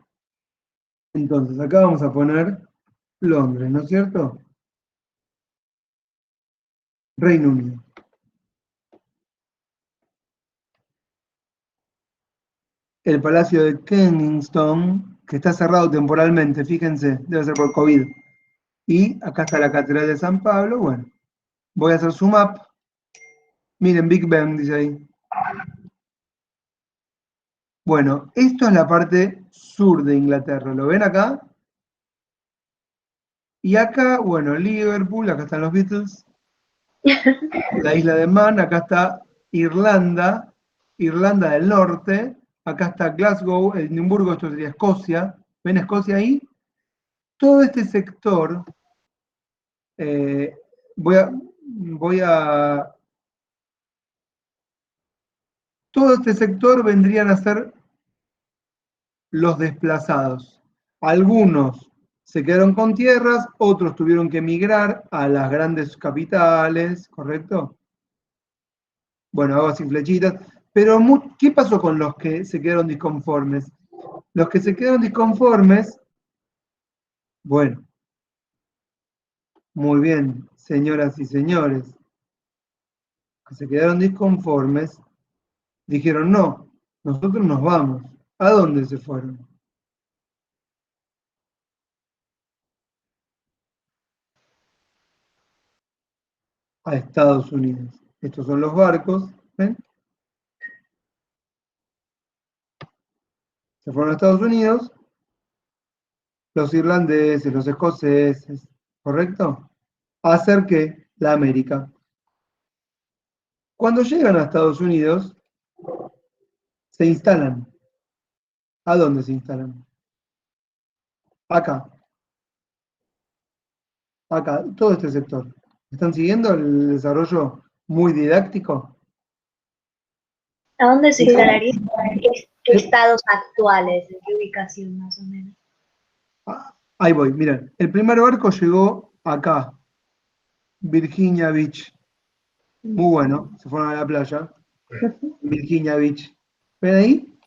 Entonces, acá vamos a poner Londres, ¿no es cierto? Reino Unido. El Palacio de Kensington, que está cerrado temporalmente, fíjense, debe ser por COVID. Y acá está la Catedral de San Pablo. Bueno, voy a hacer zoom up. Miren, Big Ben dice ahí. Bueno, esto es la parte sur de Inglaterra. ¿Lo ven acá? Y acá, bueno, Liverpool, acá están los Beatles. La isla de Man, acá está Irlanda, Irlanda del Norte. Acá está Glasgow, Edimburgo, esto sería Escocia. ¿Ven Escocia ahí? Todo este sector, todo este sector vendrían a ser los desplazados. Algunos se quedaron con tierras, otros tuvieron que emigrar a las grandes capitales, ¿correcto? Bueno, hago así flechitas. Pero, ¿qué pasó con los que se quedaron disconformes? Los que se quedaron disconformes, bueno, muy bien, señoras y señores, que se quedaron disconformes, dijeron, no, nosotros nos vamos. ¿A dónde se fueron? A Estados Unidos. Estos son los barcos, ¿ven? Se fueron a Estados Unidos, los irlandeses, los escoceses, ¿correcto? A hacer ¿qué? La América. Cuando llegan a Estados Unidos, se instalan. ¿A dónde se instalan? Acá. acá, todo este sector. ¿Están siguiendo el desarrollo muy didáctico? ¿A dónde se instalaría? ¿Qué estados actuales? ¿En qué ubicación más o menos? Ahí voy, miren. El primer barco llegó acá, Virginia Beach. Muy bueno, se fueron a la playa. Virginia Beach. ¿Ven ahí?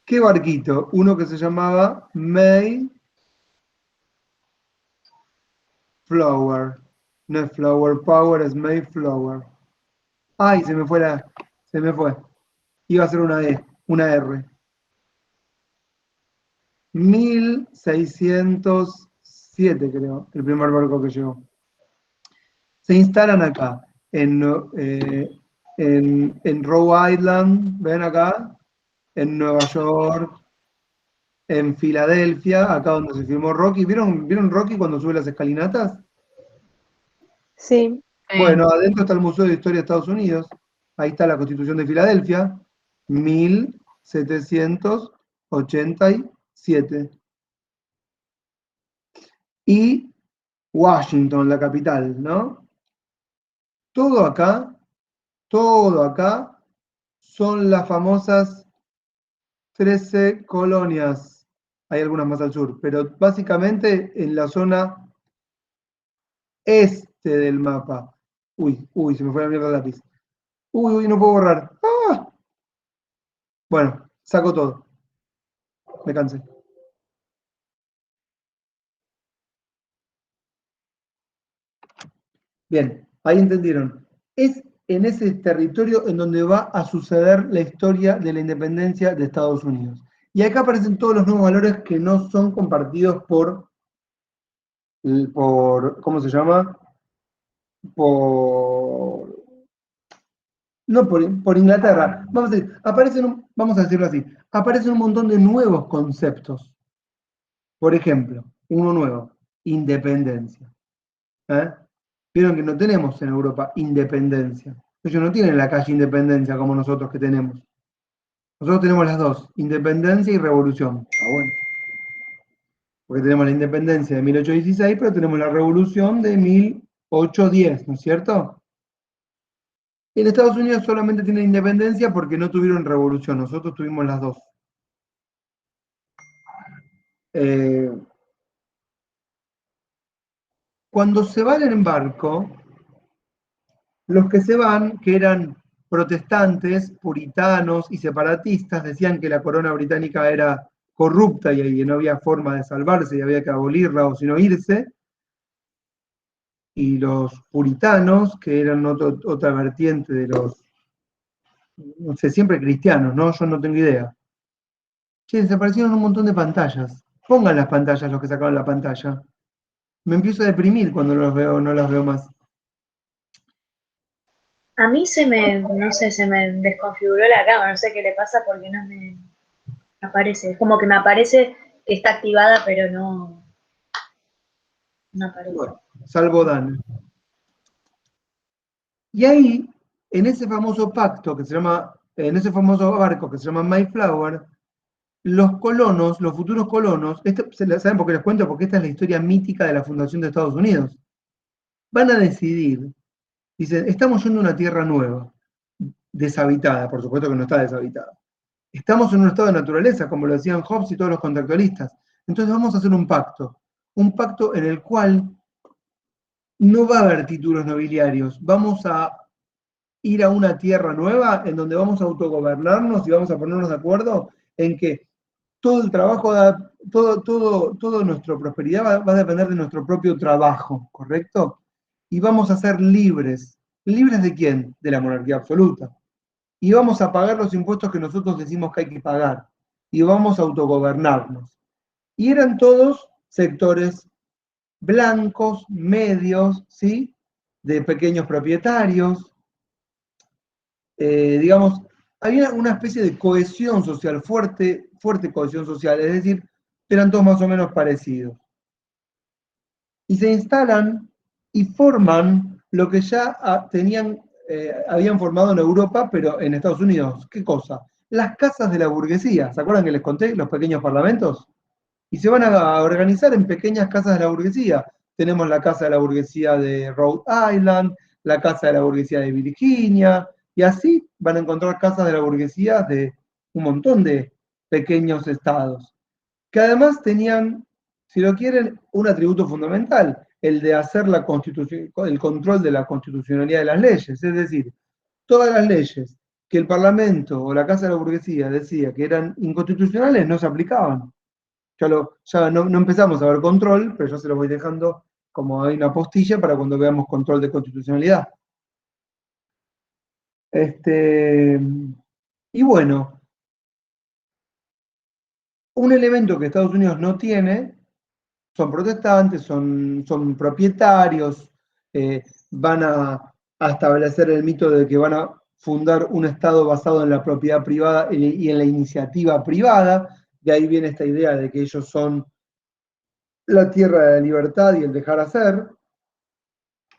¿Qué barquito? Uno que se llamaba Mayflower. No es Flower Power, es Mayflower. Ay, se me fue. Iba a ser una una R. 1607, creo, el primer barco que llegó. Se instalan acá, en Rhode Island, ven acá, en Nueva York, en Filadelfia, acá donde se filmó Rocky. ¿Vieron Rocky cuando sube las escalinatas? Sí. Bueno, adentro está el Museo de Historia de Estados Unidos. Ahí está la Constitución de Filadelfia, 1787. Y Washington, la capital, ¿no? Todo acá son las famosas 13 colonias. Hay algunas más al sur, pero básicamente en la zona este del mapa. Uy, se me fue la mierda el lápiz. Uy, no puedo borrar. ¡Ah! Bueno, saco todo. Me cansé. Bien, ahí entendieron. Es en ese territorio en donde va a suceder la historia de la independencia de Estados Unidos. Y acá aparecen todos los nuevos valores que no son compartidos por ¿cómo se llama? No por Inglaterra. Vamos a decirlo así, aparecen un montón de nuevos conceptos. Por ejemplo, uno nuevo, independencia. Vieron que no tenemos en Europa independencia. Ellos no tienen la calle Independencia como nosotros que tenemos. Nosotros tenemos las dos, independencia y revolución. Bueno. Porque tenemos la independencia de 1816, pero tenemos la revolución de 1810, ¿no es cierto? En Estados Unidos solamente tienen independencia porque no tuvieron revolución. Nosotros tuvimos las dos. Cuando se van en barco, los que se van, que eran protestantes, puritanos y separatistas, decían que la corona británica era corrupta y no había forma de salvarse y había que abolirla o sino irse. Y los puritanos, que eran otra vertiente de los, no sé, siempre cristianos, ¿no? Yo no tengo idea. Che, desaparecieron un montón de pantallas. Pongan las pantallas los que sacaron la pantalla. Me empiezo a deprimir cuando no las veo más. A mí se me desconfiguró la cámara, no sé qué le pasa porque no me aparece. Es como que me aparece que está activada, pero no aparece. Bueno, salvo Dan. Y ahí, en ese famoso pacto que se llama, en ese famoso barco que se llama Mayflower, los colonos, los futuros colonos, ¿saben por qué les cuento? Porque esta es la historia mítica de la fundación de Estados Unidos. Van a decidir, dicen, estamos yendo a una tierra nueva, deshabitada, por supuesto que no está deshabitada. Estamos en un estado de naturaleza, como lo decían Hobbes y todos los contractualistas. Entonces vamos a hacer un pacto en el cual no va a haber títulos nobiliarios, vamos a ir a una tierra nueva en donde vamos a autogobernarnos y vamos a ponernos de acuerdo en que todo el trabajo, toda nuestra prosperidad va a depender de nuestro propio trabajo, ¿correcto? Y vamos a ser libres. ¿Libres de quién? De la monarquía absoluta. Y vamos a pagar los impuestos que nosotros decimos que hay que pagar. Y vamos a autogobernarnos. Y eran todos sectores blancos, medios, ¿sí? De pequeños propietarios. Digamos, había una especie de cohesión social, fuerte cohesión social, es decir, eran todos más o menos parecidos. Y se instalan y forman lo que ya habían formado en Europa, pero en Estados Unidos. ¿Qué cosa? Las casas de la burguesía. ¿Se acuerdan que les conté los pequeños parlamentos? Y se van a organizar en pequeñas casas de la burguesía, tenemos la Casa de la Burguesía de Rhode Island, la Casa de la Burguesía de Virginia, y así van a encontrar casas de la burguesía de un montón de pequeños estados, que además tenían, si lo quieren, un atributo fundamental, el de hacer la constitución, el control de la constitucionalidad de las leyes, es decir, todas las leyes que el Parlamento o la Casa de la Burguesía decía que eran inconstitucionales no se aplicaban. Ya no empezamos a ver control, pero yo se lo voy dejando como hay una postilla para cuando veamos control de constitucionalidad. Y bueno, un elemento que Estados Unidos no tiene, son protestantes, son propietarios, van a establecer el mito de que van a fundar un Estado basado en la propiedad privada y en la iniciativa privada. De ahí viene esta idea de que ellos son la tierra de la libertad y el dejar hacer.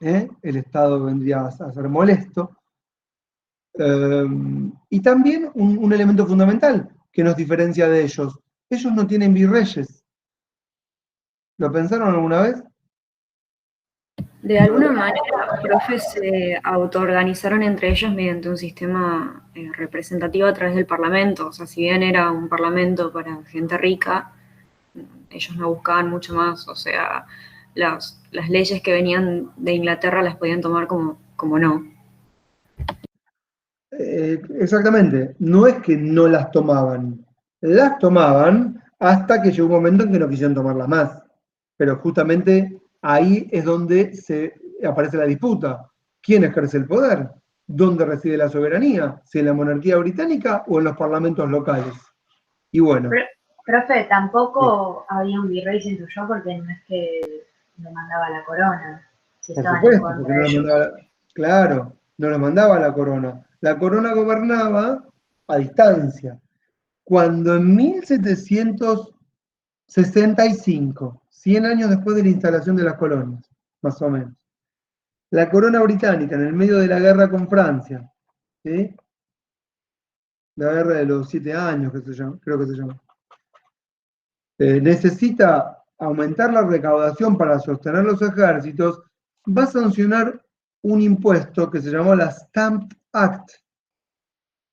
El Estado vendría a ser molesto. Y también un elemento fundamental que nos diferencia de ellos. Ellos no tienen virreyes. ¿Lo pensaron alguna vez? De alguna manera, profe, se autoorganizaron entre ellos mediante un sistema representativo a través del Parlamento. O sea, si bien era un Parlamento para gente rica, ellos no buscaban mucho más. O sea, las leyes que venían de Inglaterra las podían tomar como no. Exactamente. No es que no las tomaban hasta que llegó un momento en que no quisieron tomarlas más. Pero justamente ahí es donde aparece la disputa. ¿Quién ejerce el poder? ¿Dónde reside la soberanía? ¿Si en la monarquía británica o en los parlamentos locales? Y bueno. Profe, tampoco había un virrey, siento yo, porque no es que le mandaba la corona. Si Por estaban supuesto, en porque no lo mandaba, claro, no lo mandaba la corona. La corona gobernaba a distancia. Cuando en 1765, 100 años después de la instalación de las colonias, más o menos, la corona británica, en el medio de la guerra con Francia, ¿sí? La guerra de los 7 años, creo que se llama, necesita aumentar la recaudación para sostener los ejércitos, va a sancionar un impuesto que se llamó la Stamp Act,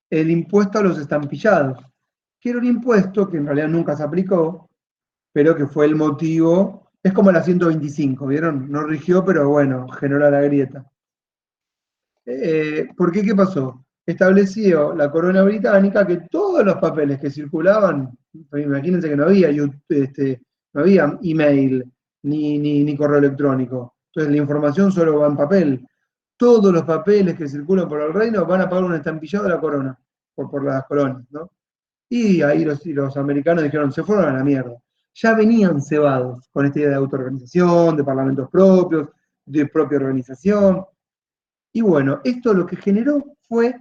el impuesto a los estampillados, que era un impuesto que en realidad nunca se aplicó, pero que fue el motivo, es como la 125, ¿vieron? No rigió, pero bueno, generó la grieta. ¿Por qué? ¿Qué pasó? Estableció la corona británica que todos los papeles que circulaban, imagínense que no había email ni correo electrónico, entonces la información solo va en papel. Todos los papeles que circulan por el reino van a pagar un estampillado de la corona, por las colonias, ¿no? Y ahí los americanos dijeron, se fueron a la mierda. Ya venían cebados con esta idea de autoorganización, de parlamentos propios, de propia organización. Y bueno, esto lo que generó fue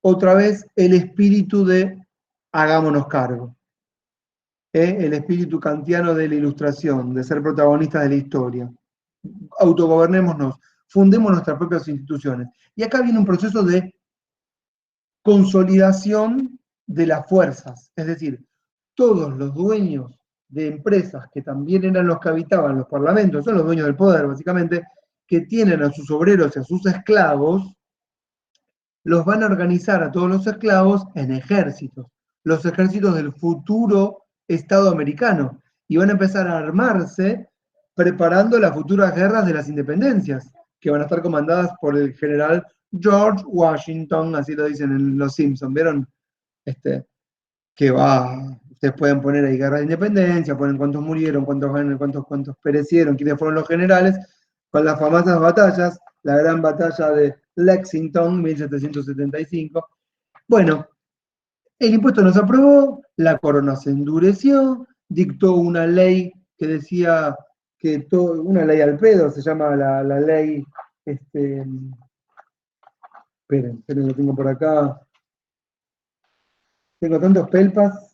otra vez el espíritu de hagámonos cargo. El espíritu kantiano de la ilustración, de ser protagonistas de la historia. Autogobernémonos, fundemos nuestras propias instituciones. Y acá viene un proceso de consolidación de las fuerzas. Es decir, todos los dueños de empresas que también eran los que habitaban los parlamentos, son los dueños del poder básicamente, que tienen a sus obreros y a sus esclavos, los van a organizar a todos los esclavos en ejércitos, los ejércitos del futuro Estado americano, y van a empezar a armarse preparando las futuras guerras de las independencias, que van a estar comandadas por el general George Washington, así lo dicen en Los Simpsons, ¿vieron? Que ustedes pueden poner ahí guerra de independencia, ponen cuántos murieron, cuántos perecieron, quiénes fueron los generales, con las famosas batallas, la gran batalla de Lexington, 1775. Bueno, el impuesto no se aprobó, la corona se endureció, dictó una ley que decía que una ley al pedo, se llama la ley, esperen, lo tengo por acá. Tengo tantos pelpas.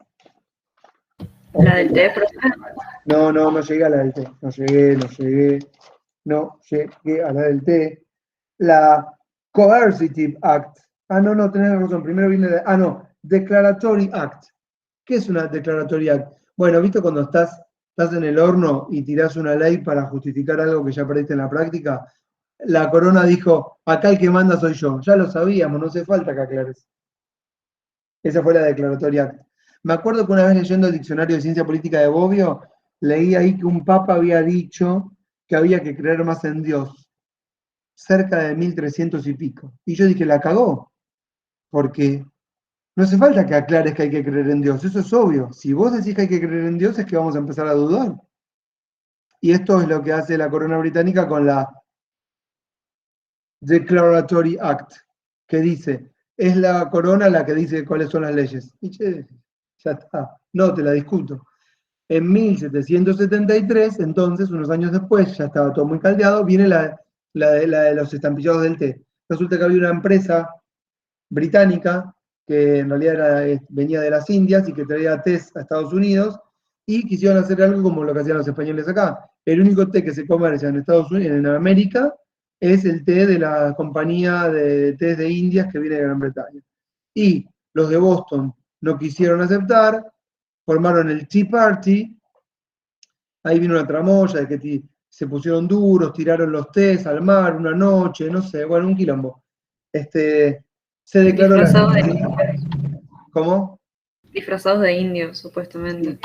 ¿La del té, profe? No llegué a la del té. No llegué a la del té. La Coercitive Act. No, tenés razón. Primero viene Declaratory Act. ¿Qué es una Declaratory Act? Bueno, ¿viste cuando estás estás en el horno y tirás una ley para justificar algo que ya perdiste en la práctica, la corona dijo, acá el que manda soy yo. Ya lo sabíamos, no hace falta que aclares. Esa fue la declaratoria acta. Me acuerdo que una vez leyendo el diccionario de ciencia política de Bobbio, leí ahí que un papa había dicho que había que creer más en Dios, cerca de 1300 y pico. Y yo dije, la cagó, porque no hace falta que aclares que hay que creer en Dios, eso es obvio. Si vos decís que hay que creer en Dios es que vamos a empezar a dudar. Y esto es lo que hace la corona británica con la Declaratory Act, que dice, es la corona la que dice cuáles son las leyes. Y che, ya está, no te la discuto. En 1773, entonces, unos años después, ya estaba todo muy caldeado, viene la de los estampillados del té. Resulta que había una empresa británica que en realidad venía de las Indias y que traía tés a Estados Unidos y quisieron hacer algo como lo que hacían los españoles acá. El único té que se comercia en Estados Unidos, en América, es el té de la compañía de tés de Indias que viene de Gran Bretaña. Y los de Boston no quisieron aceptar, formaron el Tea Party, ahí vino una tramoya de que se pusieron duros, tiraron los tés al mar una noche, no sé, bueno, un quilombo. Se declaró ¿Cómo? Disfrazados de indios, supuestamente.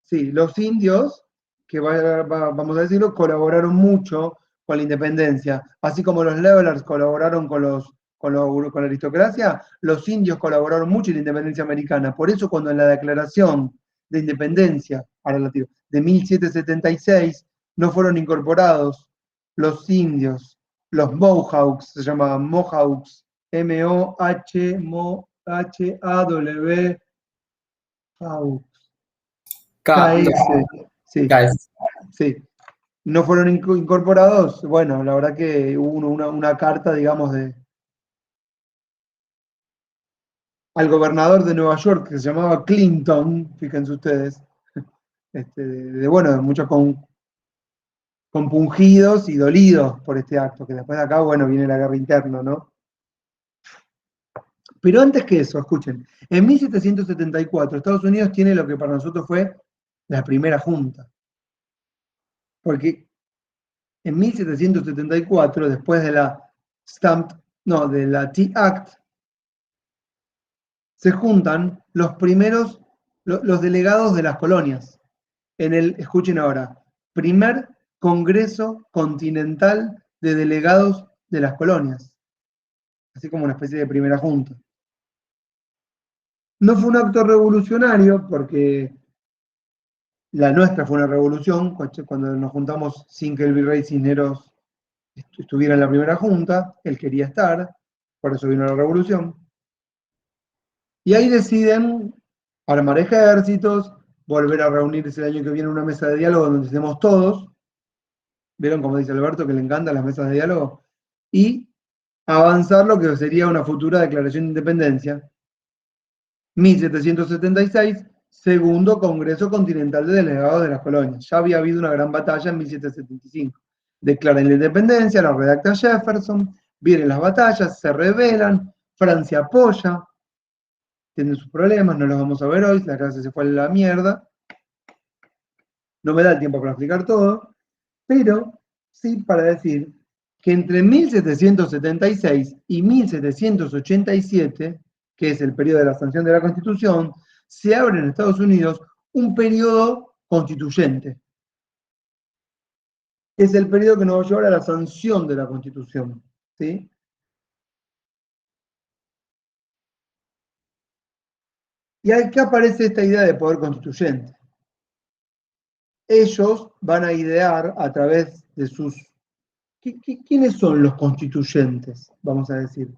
Sí, los indios, que vamos a decirlo, colaboraron mucho con la independencia. Así como los Levelers colaboraron con la aristocracia, los indios colaboraron mucho en la independencia americana. Por eso cuando en la declaración de independencia, ahora la tiro, de 1776, no fueron incorporados los indios, los Mohawks, se llamaban Mohawks, M-O-H-A-W, K-S, sí, sí. No fueron incorporados, bueno, la verdad que hubo una carta, digamos, al gobernador de Nueva York que se llamaba Clinton, fíjense ustedes, bueno, muchos compungidos y dolidos por este acto, que después de acá, bueno, viene la guerra interna, ¿no? Pero antes que eso, escuchen, en 1774 Estados Unidos tiene lo que para nosotros fue la primera junta. Porque en 1774, después de la Tea Act, se juntan los primeros, los delegados de las colonias, en el, escuchen ahora, primer Congreso Continental de Delegados de las Colonias, así como una especie de primera junta. No fue un acto revolucionario, porque la nuestra fue una revolución, cuando nos juntamos sin que el virrey Cisneros estuviera en la primera junta, él quería estar, por eso vino la revolución. Y ahí deciden armar ejércitos, volver a reunirse el año que viene en una mesa de diálogo donde estemos todos. ¿Vieron como dice Alberto que le encantan las mesas de diálogo? Y avanzar lo que sería una futura declaración de independencia. 1776, segundo Congreso Continental de Delegados de las Colonias. Ya había habido una gran batalla en 1775. Declaran la independencia, la redacta Jefferson, vienen las batallas, se rebelan, Francia apoya, tienen sus problemas, no los vamos a ver hoy, la clase se fue a la mierda. No me da el tiempo para explicar todo, pero sí para decir que entre 1776 y 1787, que es el periodo de la sanción de la Constitución, se abre en Estados Unidos un periodo constituyente. Es el periodo que nos va a llevar a la sanción de la Constitución, ¿sí? Y aquí aparece esta idea de poder constituyente. Ellos van a idear a través de sus... ¿Quiénes son los constituyentes? Vamos a decir.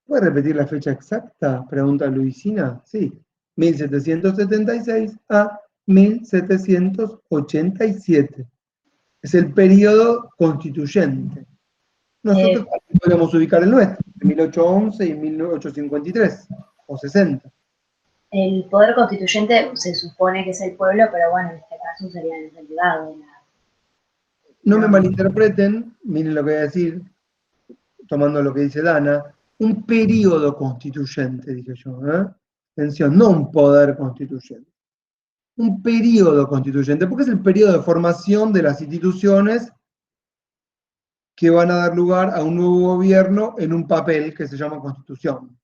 ¿Puede repetir la fecha exacta? Pregunta Luisina. Sí, 1776 a 1787. Es el periodo constituyente. Nosotros podemos ubicar el nuestro, 1811 y 1853, o 60. El poder constituyente se supone que es el pueblo, pero bueno, en este caso sería el delegado de la... No me malinterpreten, miren lo que voy a decir, tomando lo que dice Dana, un periodo constituyente, dije yo, ¿eh? Atención, no un poder constituyente. un periodo constituyente, porque es el periodo de formación de las instituciones que van a dar lugar a un nuevo gobierno en un papel que se llama Constitución.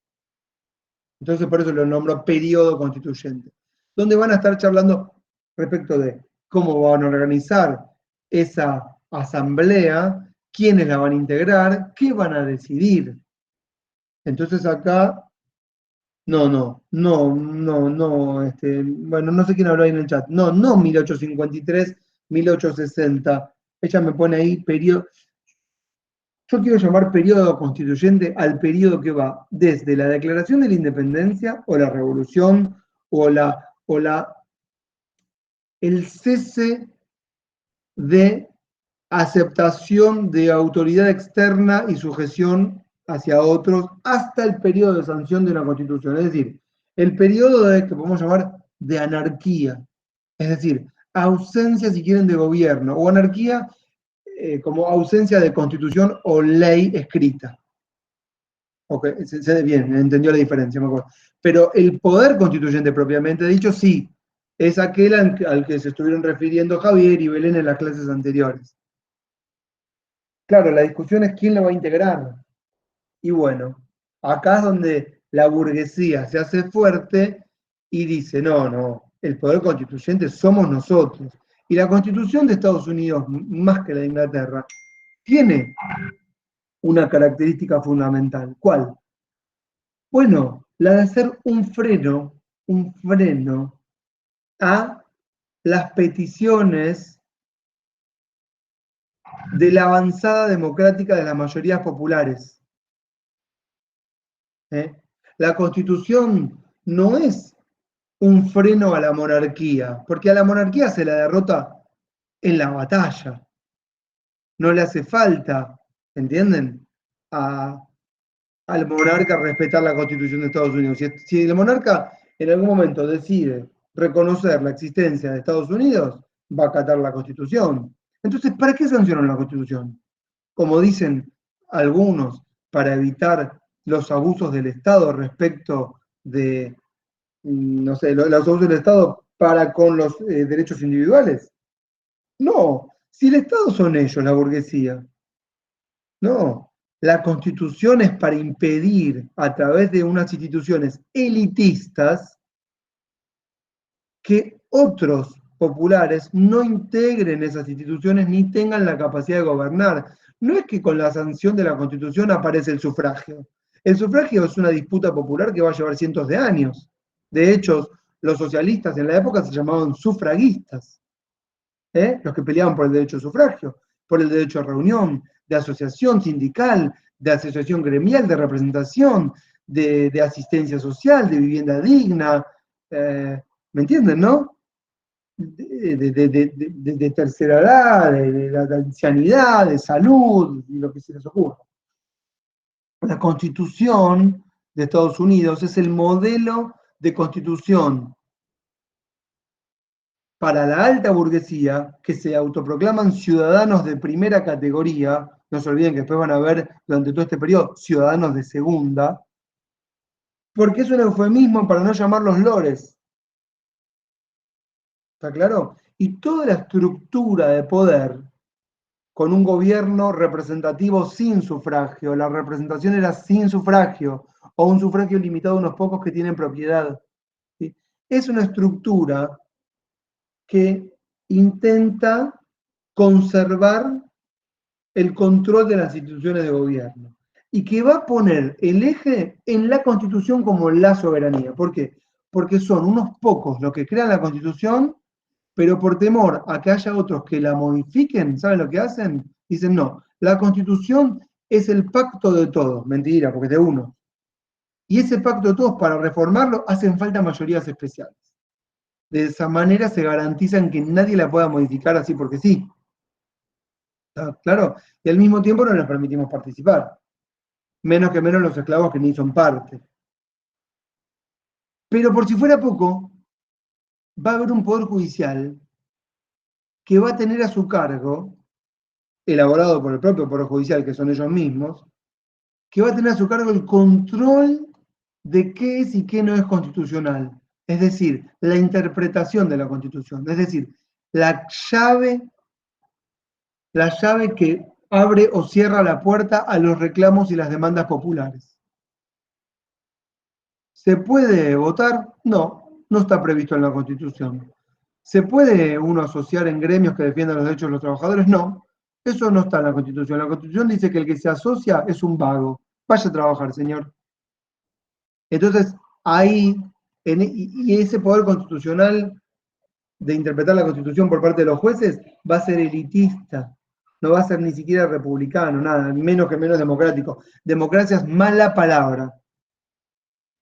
Entonces, por eso lo nombro periodo constituyente, donde van a estar charlando respecto de cómo van a organizar esa asamblea, quiénes la van a integrar, qué van a decidir. Entonces acá, bueno, no sé quién habló ahí en el chat, no 1853, 1860, ella me pone ahí periodo. Yo quiero llamar periodo constituyente al periodo que va desde la declaración de la independencia o la revolución o el cese de aceptación de autoridad externa y sujeción hacia otros hasta el periodo de sanción de una constitución. Es decir, el periodo que podemos llamar de anarquía. Es decir, ausencia, si quieren, de gobierno o anarquía como ausencia de constitución o ley escrita. Ok, bien, entendió la diferencia, me acuerdo. Pero el poder constituyente propiamente dicho, sí, es aquel al que se estuvieron refiriendo Javier y Belén en las clases anteriores. Claro, la discusión es quién lo va a integrar. Y bueno, acá es donde la burguesía se hace fuerte y dice, no, el poder constituyente somos nosotros. Y la Constitución de Estados Unidos, más que la de Inglaterra, tiene una característica fundamental. ¿Cuál? Bueno, la de ser un freno a las peticiones de la avanzada democrática de las mayorías populares. La Constitución no es un freno a la monarquía, porque a la monarquía se la derrota en la batalla. No le hace falta, ¿entienden? Al monarca respetar la Constitución de Estados Unidos. Si el monarca en algún momento decide reconocer la existencia de Estados Unidos, va a acatar la Constitución. Entonces, ¿para qué sancionan la Constitución? Como dicen algunos, para evitar los abusos del Estado respecto de, no sé, los abusos del Estado para con los derechos individuales. No, si el Estado son ellos, la burguesía. No, la Constitución es para impedir a través de unas instituciones elitistas que otros populares no integren esas instituciones ni tengan la capacidad de gobernar. No es que con la sanción de la Constitución aparece el sufragio. El sufragio es una disputa popular que va a llevar cientos de años. De hecho, los socialistas en la época se llamaban sufragistas, los que peleaban por el derecho de sufragio, por el derecho a reunión, de asociación sindical, de asociación gremial, de representación, de asistencia social, de vivienda digna, ¿me entienden, no? De tercera edad, de la ancianidad, de salud, y lo que se les ocurra. La Constitución de Estados Unidos es el modelo de constitución para la alta burguesía que se autoproclaman ciudadanos de primera categoría. No se olviden que después van a ver durante todo este periodo ciudadanos de segunda, porque es un eufemismo para no llamarlos lores. ¿Está claro? Y toda la estructura de poder con un gobierno representativo sin sufragio, la representación era sin sufragio, o un sufragio limitado a unos pocos que tienen propiedad. ¿Sí? Es una estructura que intenta conservar el control de las instituciones de gobierno y que va a poner el eje en la Constitución como la soberanía. ¿Por qué? Porque son unos pocos los que crean la Constitución, pero por temor a que haya otros que la modifiquen, ¿saben lo que hacen? Dicen, no, la Constitución es el pacto de todos. Mentira, porque es de uno. Y ese pacto de todos, para reformarlo, hacen falta mayorías especiales. De esa manera se garantizan que nadie la pueda modificar así porque sí. ¿Está claro? Y al mismo tiempo no les permitimos participar. Menos que menos los esclavos que ni son parte. Pero por si fuera poco, va a haber un poder judicial que va a tener a su cargo, elaborado por el propio poder judicial, que son ellos mismos, que va a tener a su cargo el control de qué es y qué no es constitucional. Es es decir, la interpretación de la Constitución, es decir, la llave que abre o cierra la puerta a los reclamos y las demandas populares. ¿Se puede votar? No, no está previsto en la Constitución. ¿Se puede uno asociar en gremios que defiendan los derechos de los trabajadores? No, eso no está en la Constitución. La Constitución dice que el que se asocia es un vago. Vaya a trabajar, señor. Entonces, ahí, y ese poder constitucional de interpretar la Constitución por parte de los jueces va a ser elitista, no va a ser ni siquiera republicano, nada, menos que menos democrático. Democracia es mala palabra.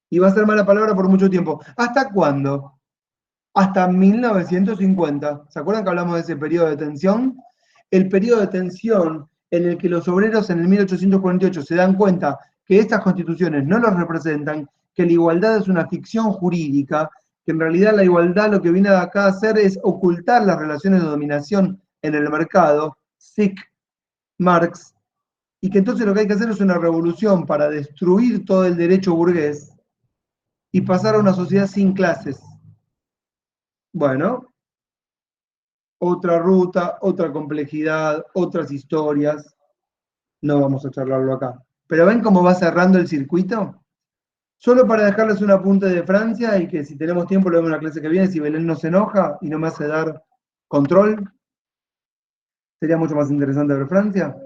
Y va a ser mala palabra por mucho tiempo. ¿Hasta cuándo? Hasta 1950. ¿Se acuerdan que hablamos de ese periodo de tensión? El periodo de tensión en el que los obreros en el 1848 se dan cuenta que estas constituciones no los representan, que la igualdad es una ficción jurídica, que en realidad la igualdad lo que viene acá a hacer es ocultar las relaciones de dominación en el mercado, Sic Marx, y que entonces lo que hay que hacer es una revolución para destruir todo el derecho burgués y pasar a una sociedad sin clases. Bueno, otra ruta, otra complejidad, otras historias. No vamos a charlarlo acá. Pero ¿ven cómo va cerrando el circuito? Solo para dejarles un apunte de Francia y que si tenemos tiempo lo vemos en la clase que viene, si Belén no se enoja y no me hace dar control, sería mucho más interesante ver Francia.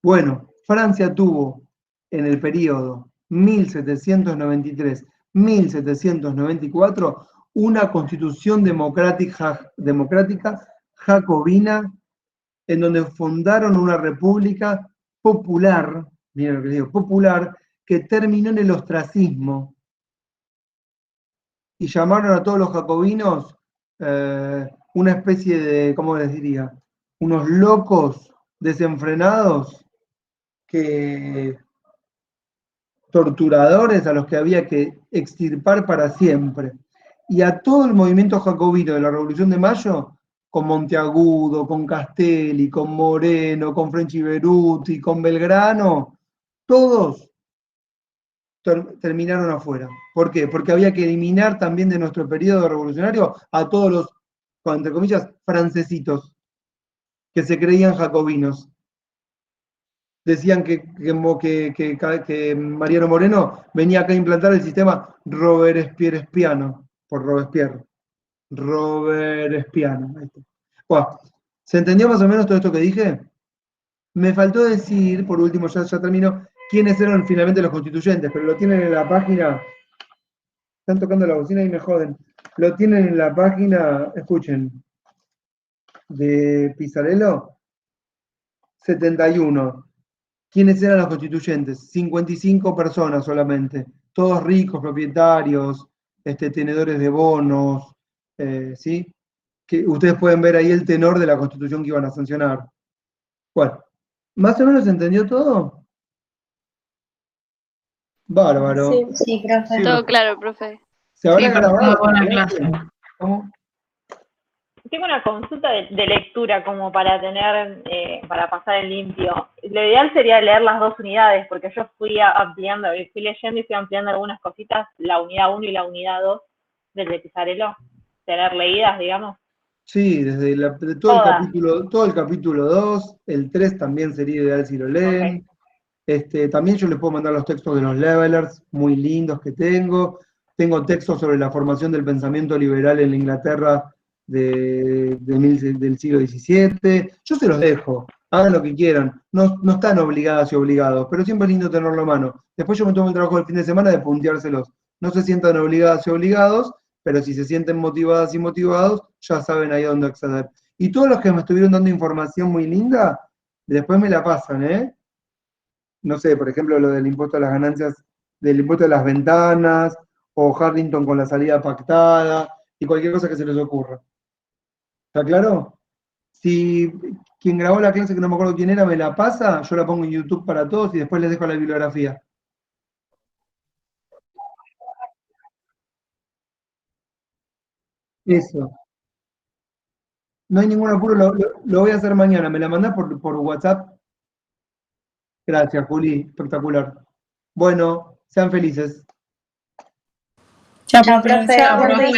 Bueno, Francia tuvo en el periodo 1793-1794 una constitución democrática jacobina en donde fundaron una república popular, miren lo que digo, popular, que terminó en el ostracismo y llamaron a todos los jacobinos una especie de, ¿cómo les diría? Unos locos desenfrenados torturadores a los que había que extirpar para siempre. Y a todo el movimiento jacobino de la Revolución de Mayo, con Monteagudo, con Castelli, con Moreno, con Frenchi Beruti, con Belgrano, todos terminaron afuera. ¿Por qué? Porque había que eliminar también de nuestro periodo revolucionario a todos los, entre comillas, francesitos, que se creían jacobinos. Decían que Mariano Moreno venía acá a implantar el sistema Robespierrespiano, por Robespierre. Robespierre. Bueno, ¿se entendió más o menos todo esto que dije? Me faltó decir, por último, ya termino, quiénes eran finalmente los constituyentes, pero lo tienen en la página. Están tocando la bocina y me joden. Lo tienen en la página, escuchen, de Pisarello, 71. ¿Quiénes eran los constituyentes? 55 personas solamente, todos ricos, propietarios, tenedores de bonos, ¿sí? Que ustedes pueden ver ahí el tenor de la constitución que iban a sancionar. Bueno, ¿más o menos se entendió todo? Bárbaro. Sí, profe. Sí, Todo claro, profe. ¿Se habrá grabado? buena clase. ¿Cómo? Tengo una consulta de lectura como para tener, para pasar en limpio. Lo ideal sería leer las dos unidades, porque yo fui ampliando, fui leyendo y fui ampliando algunas cositas, la unidad 1 y la unidad 2 del de Pisarello, tener leídas, digamos. Sí, desde todo el capítulo 2, el 3 también sería ideal si lo leen. Okay. También yo les puedo mandar los textos de los levelers, muy lindos que tengo. Tengo textos sobre la formación del pensamiento liberal en la Inglaterra del siglo XVII. Yo se los dejo, hagan lo que quieran. No están obligadas y obligados, pero siempre es lindo tenerlo a mano. Después yo me tomo el trabajo del fin de semana de punteárselos. No se sientan obligadas y obligados, pero si se sienten motivadas y motivados, ya saben ahí a dónde acceder. Y todos los que me estuvieron dando información muy linda, después me la pasan, ¿eh? No sé, por ejemplo, lo del impuesto a las ganancias, del impuesto a las ventanas, o Harrington con la salida pactada, y cualquier cosa que se les ocurra. ¿Está claro? Si quien grabó la clase, que no me acuerdo quién era, me la pasa, yo la pongo en YouTube para todos y después les dejo la bibliografía. Eso. No hay ningún apuro, lo voy a hacer mañana. ¿Me la mandás por WhatsApp? Gracias, Juli. Espectacular. Bueno, sean felices. Chao, Chao, profe. Chao, profe.